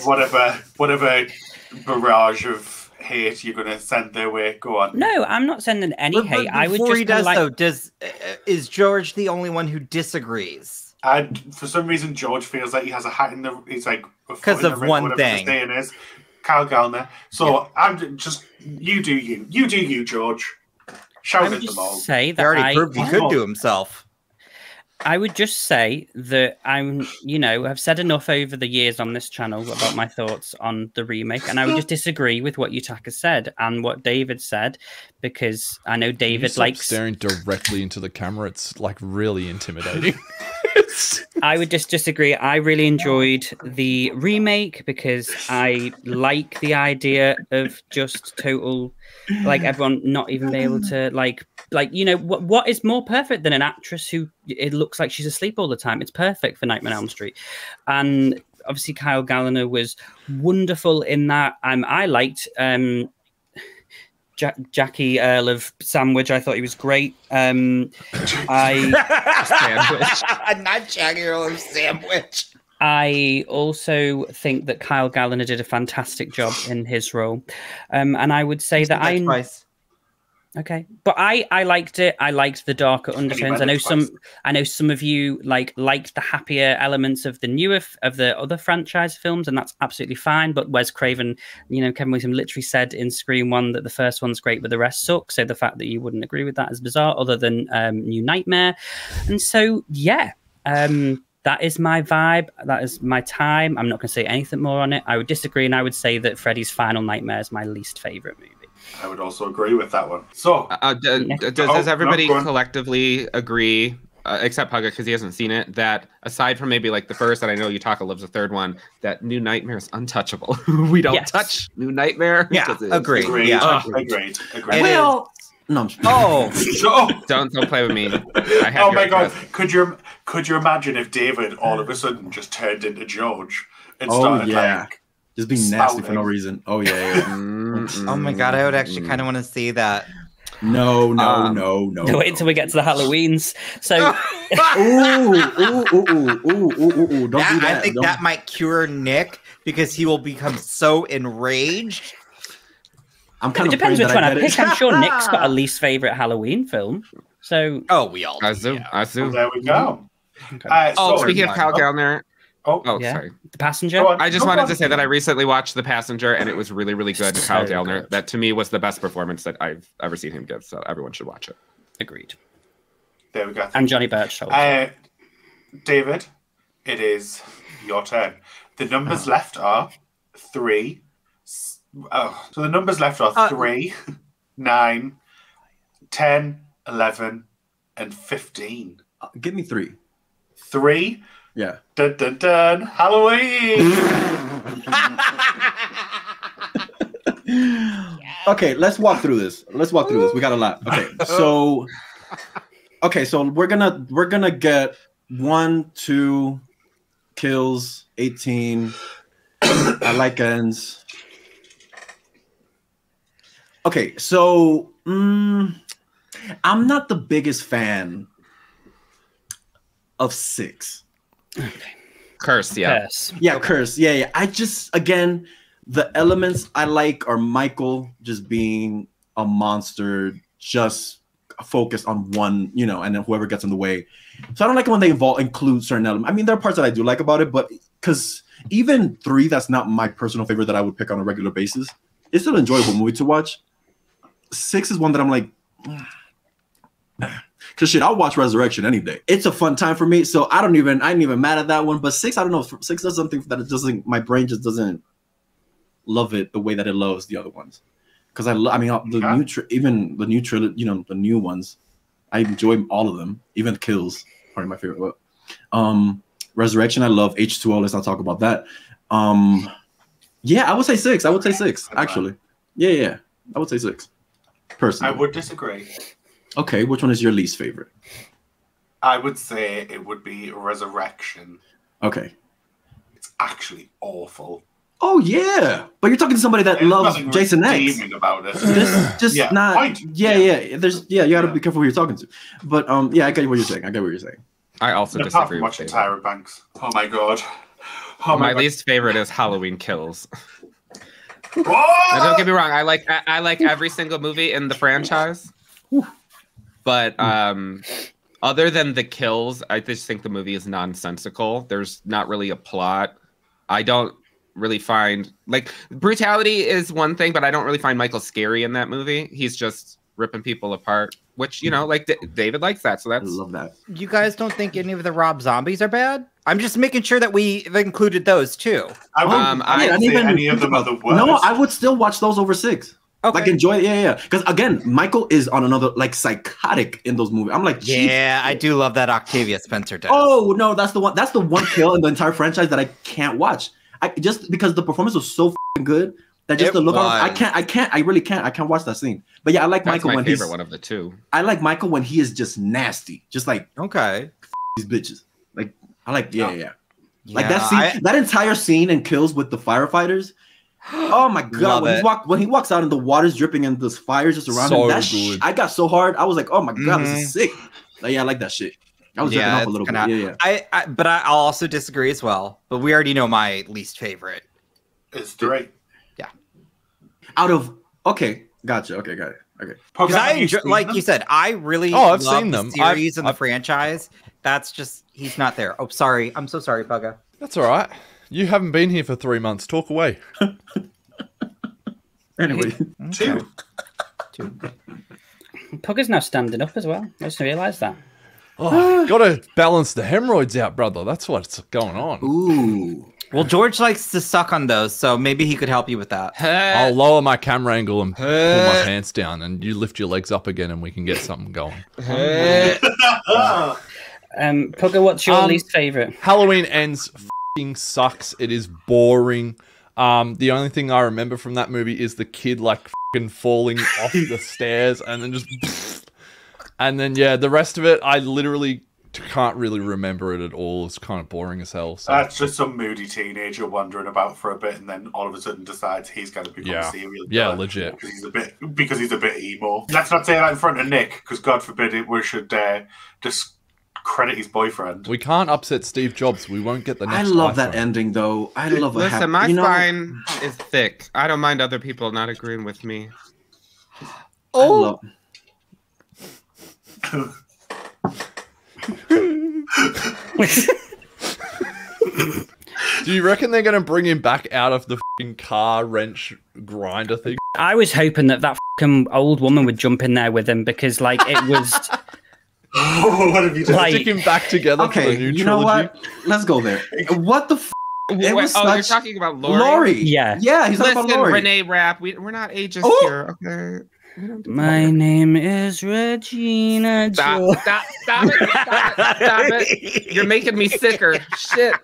whatever barrage of hate you're going to send their way. Go on. No, I'm not sending any hate. I would before just he does, like... though, is George the only one who disagrees? And for some reason, George feels like he has a hat in the. He's like because of one thing. His name is Kyle Gallner. So I'm just you do you, George. Shout at them all. Say that he already proved he could do himself. I would just say that I've said enough over the years on this channel about my thoughts on the remake, and I would just disagree with what Yutaka said and what David said, because I know David likes staring directly into the camera. It's like really intimidating. I would just disagree. I really enjoyed the remake because I like the idea of just total, like everyone not even be able to what is more perfect than an actress who it looks like she's asleep all the time? It's perfect for Nightmare on Elm Street, and obviously Kyle Gallner was wonderful in that. I liked Jackie Earl of Sandwich. I thought he was great. Sandwich. Not Jackie Earl of Sandwich. I also think that Kyle Gallner did a fantastic job in his role, and I would say that okay, but I liked it. I liked the darker undertones. I know some of you liked the happier elements of the other franchise films, and that's absolutely fine. But Wes Craven, Kevin Williamson literally said in Scream 1 that the first one's great, but the rest suck. So the fact that you wouldn't agree with that is bizarre, other than New Nightmare. And so that is my vibe. That is my time. I'm not going to say anything more on it. I would disagree, and I would say that Freddy's Final Nightmare is my least favorite movie. I would also agree with that one. So, does everybody collectively agree, except Pugga because he hasn't seen it, that aside from maybe like the first, and I know Yutaka loves the third one, that New Nightmare is untouchable? We don't touch New Nightmare. Yeah, agreed. Yeah, agreed. Well, no. Don't play with me. Oh my god! Could you imagine if David all of a sudden just turned into George and started just being nasty for no reason? Oh yeah. Oh my god, I would actually kind of want to see that. No. Wait until we get to the Halloweens. So, don't do that. I think that might cure Nick because he will become so enraged. It depends which one I pick. I'm sure Nick's got a least favorite Halloween film. So, we all. Azu. Well, there we go. Okay. Speaking of Kyle Gallner. Sorry. The Passenger? I just wanted to say that I recently watched The Passenger, and it was really, really good. Kyle Gallner, that to me was the best performance that I've ever seen him give, so everyone should watch it. Agreed. There we go. And Johnny Birchall. David, it is your turn. The numbers left are 3. So the numbers left are 3, 9, 10, 11, and 15. Give me 3. 3? Yeah. Dun dun dun. Halloween. Okay, let's walk through this. We got a lot. Okay, so Okay, so we're gonna get 1, 2 kills, 18. I like ends. Okay, so I'm not the biggest fan of 6. Curse, yeah. Yes. Yeah, Curse. Yeah. I just, again, the elements I like are Michael just being a monster, just focused on one, and then whoever gets in the way. So I don't like it when they include certain elements. I mean, there are parts that I do like about it, but because even 3, that's not my personal favorite that I would pick on a regular basis. It's still an enjoyable movie to watch. 6 is one that I'm like, because shit, I'll watch Resurrection any day. It's a fun time for me, so I ain't even mad at that one. But 6, I don't know, 6 does something that it doesn't. My brain just doesn't love it the way that it loves the other ones. Because even the new trilogy, the new ones, I enjoy all of them. Even Kills, probably my favorite. But, Resurrection, I love. H2O, let's not talk about that. Yeah, I would say 6. Actually. Yeah, I would say 6. Personally, I would disagree. Okay, which one is your least favorite? I would say it would be Resurrection. Okay. It's actually awful. Oh yeah, but you're talking to somebody that loves Jason X. About it. Just yeah, not. point. There's you got to be careful who you're talking to. But I get what you're saying. I also Apart disagree from with watching David. Tyra Banks. Oh my god. My least favorite is Halloween Kills. What? Now, don't get me wrong. I like every single movie in the franchise. But other than the kills, I just think the movie is nonsensical. There's not really a plot. I don't really find brutality is one thing, but I don't really find Michael scary in that movie. He's just ripping people apart, which David likes that. So I love that. You guys don't think any of the Rob Zombies are bad? I'm just making sure that we've included those too. I didn't say any of them are the worst. No, I would still watch those over 6. Okay. Enjoy it, because again, Michael is on another psychotic in those movies. I'm like, yeah, I do love that Octavia Spencer does. Oh no, that's the one kill in the entire franchise that I can't watch. Just because the performance was so good that just the look on, I really can't. I can't watch that scene. But yeah, I like Michael when he's one of the two. I like Michael when he is just nasty, just like these bitches. I like like that scene, that entire scene in Kills with the firefighters. Oh my god! When he walks out and the water's dripping and there's fires just around him, that I got so hard. I was like, oh my god, this is sick. I like that shit. I was jerking off a little bit. Yeah. But I'll also disagree as well. But we already know my least favorite. It's 3. Yeah. Out of gotcha. Okay, got it. Okay. Because I enjoy, like you said, I really I've love seen them. The series and the franchise. That's just he's not there. Oh, sorry. I'm so sorry, Pugga. That's all right. You haven't been here for 3 months. Talk away. Anyway, 2. Pugga's now standing up as well. I just realised that. Oh, gotta balance the hemorrhoids out, brother. That's what's going on. Ooh. Well, George likes to suck on those, so maybe he could help you with that. I'll lower my camera angle and pull my pants down, and you lift your legs up again, and we can get something going. Pugga, what's your least favorite? Halloween Ends f***ing sucks. It is boring. The only thing I remember from that movie is the kid f***ing falling off the stairs, and then just, and then the rest of it I literally can't really remember it at all. It's kind of boring as hell. So. That's just some moody teenager wandering about for a bit, and then all of a sudden decides he's going to become a serial killer. Yeah, legit. Because he's a bit emo. Let's not say that in front of Nick, because God forbid we should discredit his boyfriend. We can't upset Steve Jobs. We won't get the next. I love iPhone. that ending though. I love. Listen, my spine is thick. I don't mind other people not agreeing with me. Oh. Do you reckon they're going to bring him back out of the f***ing car wrench grinder thing? I was hoping that f***ing old woman would jump in there with him because, it was... What have you done? Stick him back together for the new trilogy? You know what? Let's go there. What the f***? You're talking about Laurie? Laurie. Yeah. Yeah, he's talking about Laurie. Renee Rapp, we're not ageist here, okay? My name is Regina. Stop it. You're making me sicker. Shit.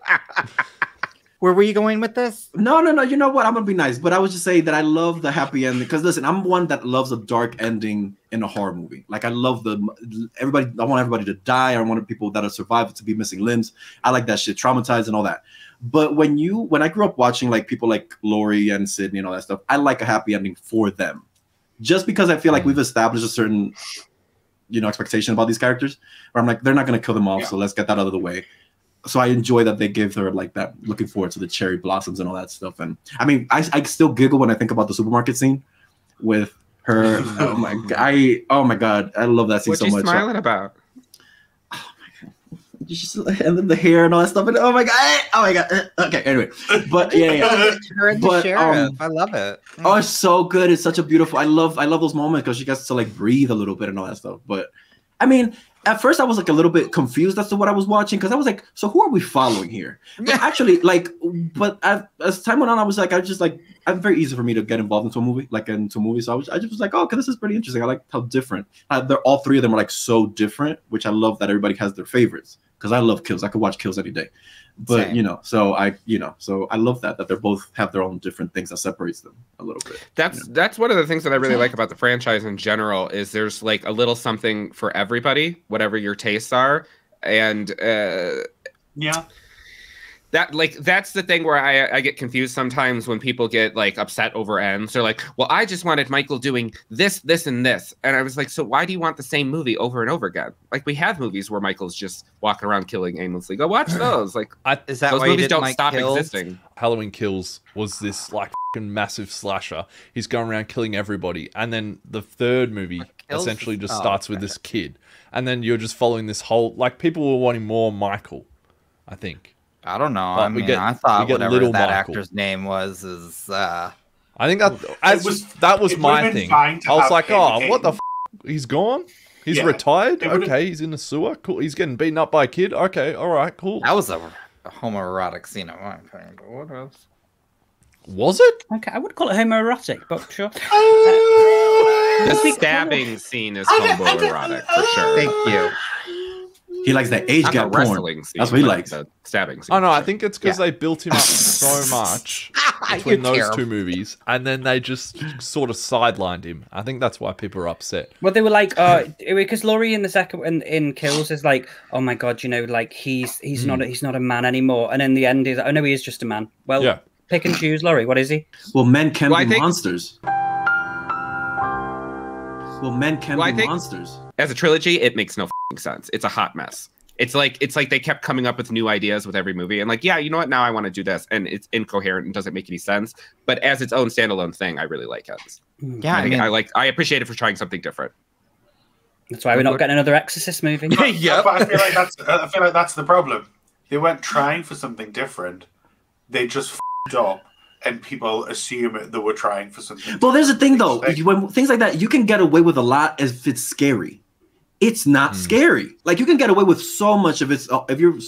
Where were you going with this? No. You know what? I'm gonna be nice, but I was just saying that I love the happy ending because listen, I'm one that loves a dark ending in a horror movie. Like I love everybody. I want everybody to die. I want people that are survived to be missing limbs. I like that shit, traumatized and all that. But when I grew up watching like people like Lori and Sydney and all that stuff, I like a happy ending for them, just because I feel like we've established a certain expectation about these characters. Where I'm like, they're not gonna kill them off, so let's get that out of the way. So I enjoy that they give her like that, looking forward to the cherry blossoms and all that stuff. And I mean, I still giggle when I think about the supermarket scene with her. Oh my god, I love that scene so much. What you smiling about? Oh my god, just, and then the hair and all that stuff. And oh my god. Okay, anyway, but yeah. Her and the sheriff. I love it. Oh, it's so good. It's such a beautiful. I love those moments because she gets to like breathe a little bit and all that stuff. But I mean, at first I was like a little bit confused as to what I was watching because I was like, so who are we following here? But actually, but as time went on, I was like, it's very easy for me to get involved into a movie, So I just was like, oh, okay, this is pretty interesting. I like how different. They're all three of them are like so different, which I love that everybody has their favorites because I love Kills. I could watch Kills any day. But Same. So I love that they both have their own different things that separates them a little bit. That's one of the things that I really like about the franchise in general is there's like a little something for everybody, whatever your tastes are, and that's the thing where I get confused sometimes when people get like upset over ends. They're like, well, I just wanted Michael doing this, and this. And I was like, so why do you want the same movie over and over again? Like we have movies where Michael's just walking around killing aimlessly. Go watch those. Like is that those why movies you don't like stop Kills? existing. Halloween Kills was this like fucking massive slasher. He's going around killing everybody. And then the third movie essentially just starts with this kid. And then you're just following this whole, like people were wanting more Michael, I think. I don't know. But I mean, I thought whatever little that Michael. actor's name was is. I think that was my thing. I was like, oh, what the f? He's gone? He's retired? Okay, he's in the sewer? Cool. He's getting beaten up by a kid? Okay, all right, cool. That was a homoerotic scene at one point. What else? Was it? Okay, I would call it homoerotic, but sure. The stabbing scene is homoerotic for sure. Thank you. He likes that age gap porn. Scene, that's what he likes. The stabbing scene. Oh no, I think it's because they built him up so much between those two movies, and then they just sort of sidelined him. I think that's why people are upset. Well, they were like, because Laurie in the second in Kills is like, oh my god, like he's not a man anymore, and in the end he's, oh no, he is just a man. Well, yeah. Pick and choose, Laurie. What is he? Well, men can be monsters. Well, men can be monsters. As a trilogy, it makes no sense. It's a hot mess. It's like they kept coming up with new ideas with every movie, and like, yeah, you know what? Now I want to do this, and it's incoherent and doesn't make any sense. But as its own standalone thing, I really like it. Yeah, I appreciate it for trying something different. That's why we're not getting another Exorcist movie. Yeah, but I feel like that's the problem. They weren't trying for something different. They just f***ed up, and people assume they were trying for something. Well, there's a thing though. When things like that, you can get away with a lot if it's scary. It's not scary. Like you can get away with so much of it if you're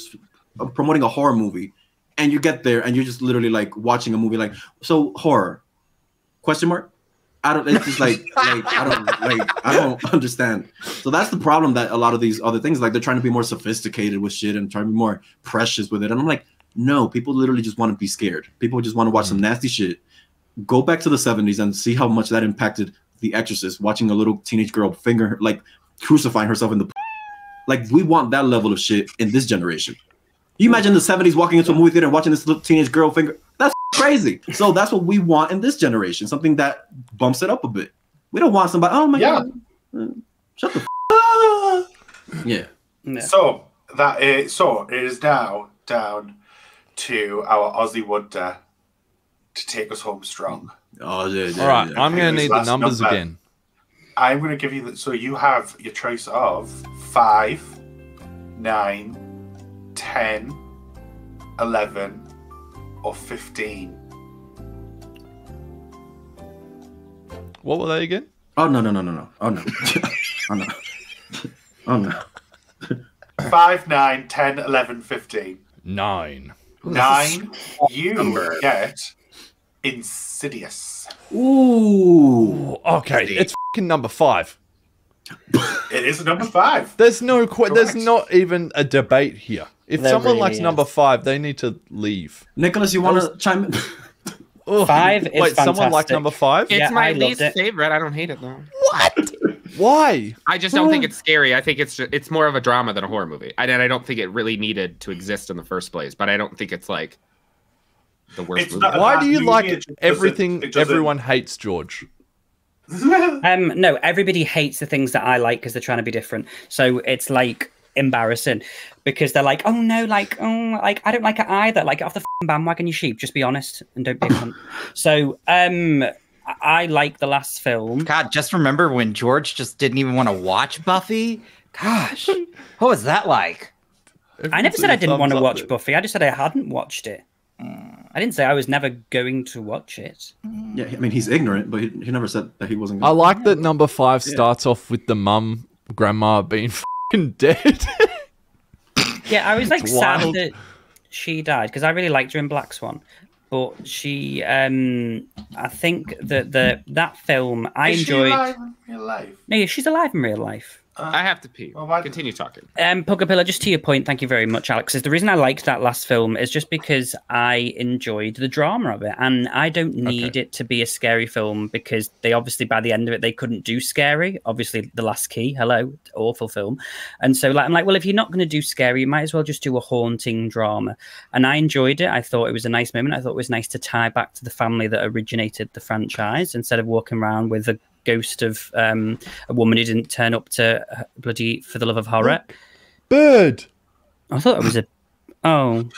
promoting a horror movie, and you get there and you're just literally like watching a movie like so horror. Question mark? It's just I don't understand. So that's the problem that a lot of these other things, like they're trying to be more sophisticated with shit and trying to be more precious with it. And I'm like, no, people literally just want to be scared. People just want to watch some nasty shit. Go back to the 70s and see how much that impacted The Exorcist, watching a little teenage girl crucifying herself in the like we want that level of shit in this generation. You imagine the 70s walking into a movie theater and watching this little teenage girl finger. That's crazy. So that's what we want in this generation, something that bumps it up a bit. We don't want somebody, oh my god, shut the yeah. So it is now down to our Aussie Wonder to take us home strong. Oh yeah. All right, I'm gonna need the numbers again. I'm going to give you so you have your choice of 5, 9, 10, 11, or 15. What were they again? Oh no. Oh no. Oh no. Oh no. 5, 9, 10, 11, 15. 9. 9, you get Insidious. Ooh. Okay, it's fucking number 5. It is number 5. There's no there's Correct. not even a debate here. If There someone really likes is. number 5, they need to leave. Nicholas, you want to chime in? Ugh. 5 is Wait, someone like fantastic. number 5? Yeah, It's my I loved least it. favorite. I don't hate it though. What? Why? I just don't think it's scary. I think it's more of a drama than a horror movie. And I don't think it really needed to exist in the first place. But I don't think it's like the worst It's movie. not a Why bad do you movie, like it just everything doesn't- everyone hates, George? No, everybody hates the things that I like because they're trying to be different. So it's like embarrassing because they're like, oh no, like I don't like it either. Like, get off the f***ing bandwagon, you sheep. Just be honest and don't be a cunt. So I like the last film. God, just remember when George just didn't even want to watch Buffy? Gosh, what was that like? I never said I didn't want to watch Buffy. I just said I hadn't watched it. I didn't say I was never going to watch it. Yeah, I mean, he's ignorant, but he never said that he wasn't I going like that number 5 starts off with the grandma being fucking dead. Yeah, I was like It's sad wild. that she died because I really liked her in Black Swan. But she, I think that that film I Is enjoyed. she alive in real life? No, she's alive in real life. I have to pee. Well, why- Continue talking. Pugapilla, just to your point, thank you very much, Alex. Is the reason I liked that last film is just because I enjoyed the drama of it, and I don't need it to be a scary film because they obviously by the end of it they couldn't do scary. Obviously, The Last Key, hello, awful film, and so like I'm like, well, if you're not going to do scary, you might as well just do a haunting drama. And I enjoyed it. I thought it was a nice moment. I thought it was nice to tie back to the family that originated the franchise instead of walking around with a ghost of a woman who didn't turn up to bloody For the Love of Horror. Bird. I thought it was a. Oh,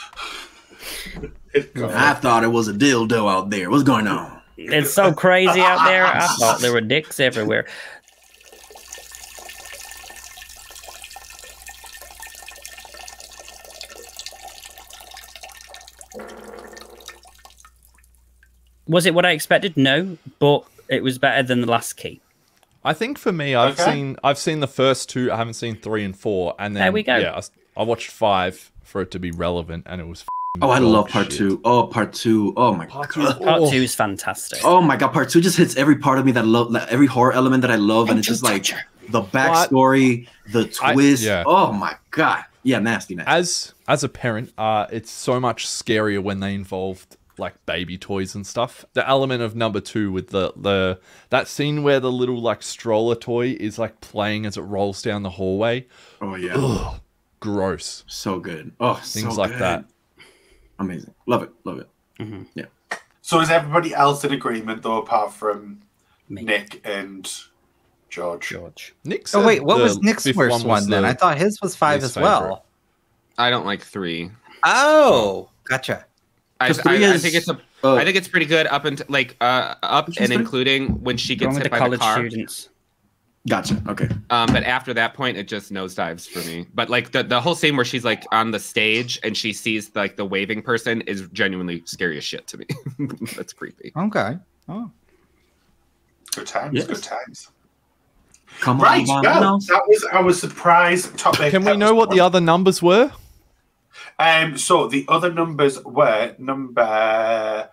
I thought it was a dildo out there. What's going on? it's so crazy out there. I thought there were dicks everywhere. Was it what I expected? No, but it was better than The Last Key. I think for me, I've seen the first 2. I haven't seen 3 and 4, and then There we go. Yeah, I watched 5 for it to be relevant, and it was. Oh, I dog love part shit. 2. Oh, part 2. Oh my god. Part 2 is fantastic. Oh my god, part 2 just hits every part of me that love, like, every horror element that I love, and it's just like the backstory, the twist. yeah. Oh my god. Yeah, nasty. As a parent, it's so much scarier when they involved like baby toys and stuff. The element of number 2 with the that scene where the little like stroller toy is like playing as it rolls down the hallway. Oh yeah. Ugh, gross. So good. Oh, Things so like good. that. Amazing. Love it. Love it. Mm-hmm. Yeah. So is everybody else in agreement though, apart from Me. Nick and George? Nick Oh said wait, what the was Nick's fifth worst was one then? the I thought his was 5 least as well. favorite. I don't like 3. Oh, gotcha. I 'Cause 3 think it's a. I think it's pretty good up until like up Which and one's 3? including when she Going gets with hit the by the college car. students. Gotcha. Okay. But after that point, it just nosedives for me. But like the whole scene where she's like on the stage and she sees like the waving person is genuinely scary as shit to me. That's creepy. Okay. Oh. Good times. Yes. Good times. Come Right. on, Well, no. that was our surprise topic. Can we know what the other numbers were? So the other numbers were number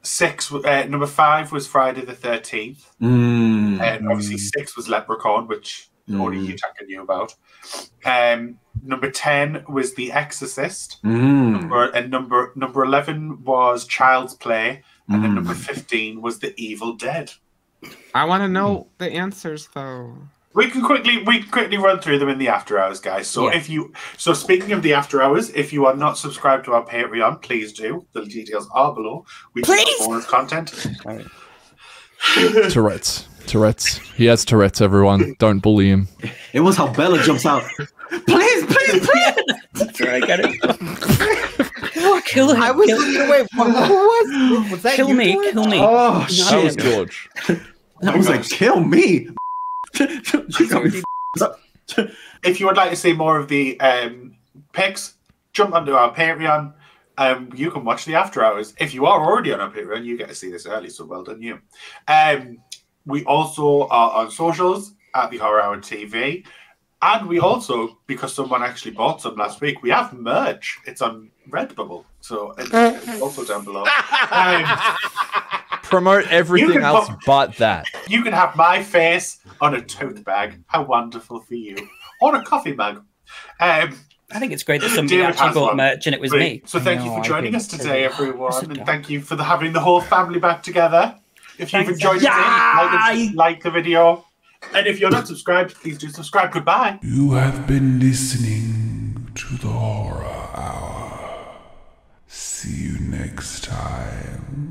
6. Number 5 was Friday the 13th. And obviously 6 was Leprechaun, which only you knew about. Number 10 was The Exorcist. And number 11 was Child's Play. And then number 15 was The Evil Dead. I want to know the answers though. We can quickly run through them in the after hours, guys. So Yeah. speaking of the after hours, if you are not subscribed to our Patreon, please do. The details are below. We do have bonus content. Tourette's. He has Tourette's, everyone. Don't bully him. It was how Bella jumps out. Please. That's where I get it. Oh, kill him. I was kill, looking away. What was that? kill you me. doing? Kill me. Oh That shit. was George. I was like, kill me. You got me If you would like to see more of the picks, jump onto our Patreon. You can watch the after hours. If you are already on our Patreon, you get to see this early, so well done you. We also are on socials at the Horror Hour TV. And we also, because someone actually bought some last week, we have merch. It's on Redbubble. So it's also down below. Promote everything else but that. You can have my face on a tote bag. How wonderful for you. Or a coffee mug. I think it's great that somebody David actually has bought one. merch and it was Brilliant. me. So thank you know, for I joining did us today, That's everyone. a And dog. thank you for having the whole family back together. If you've Thanks, enjoyed it, like the video. And if you're not subscribed, please do subscribe. Goodbye. You have been listening to the Horror Hour. See you next time.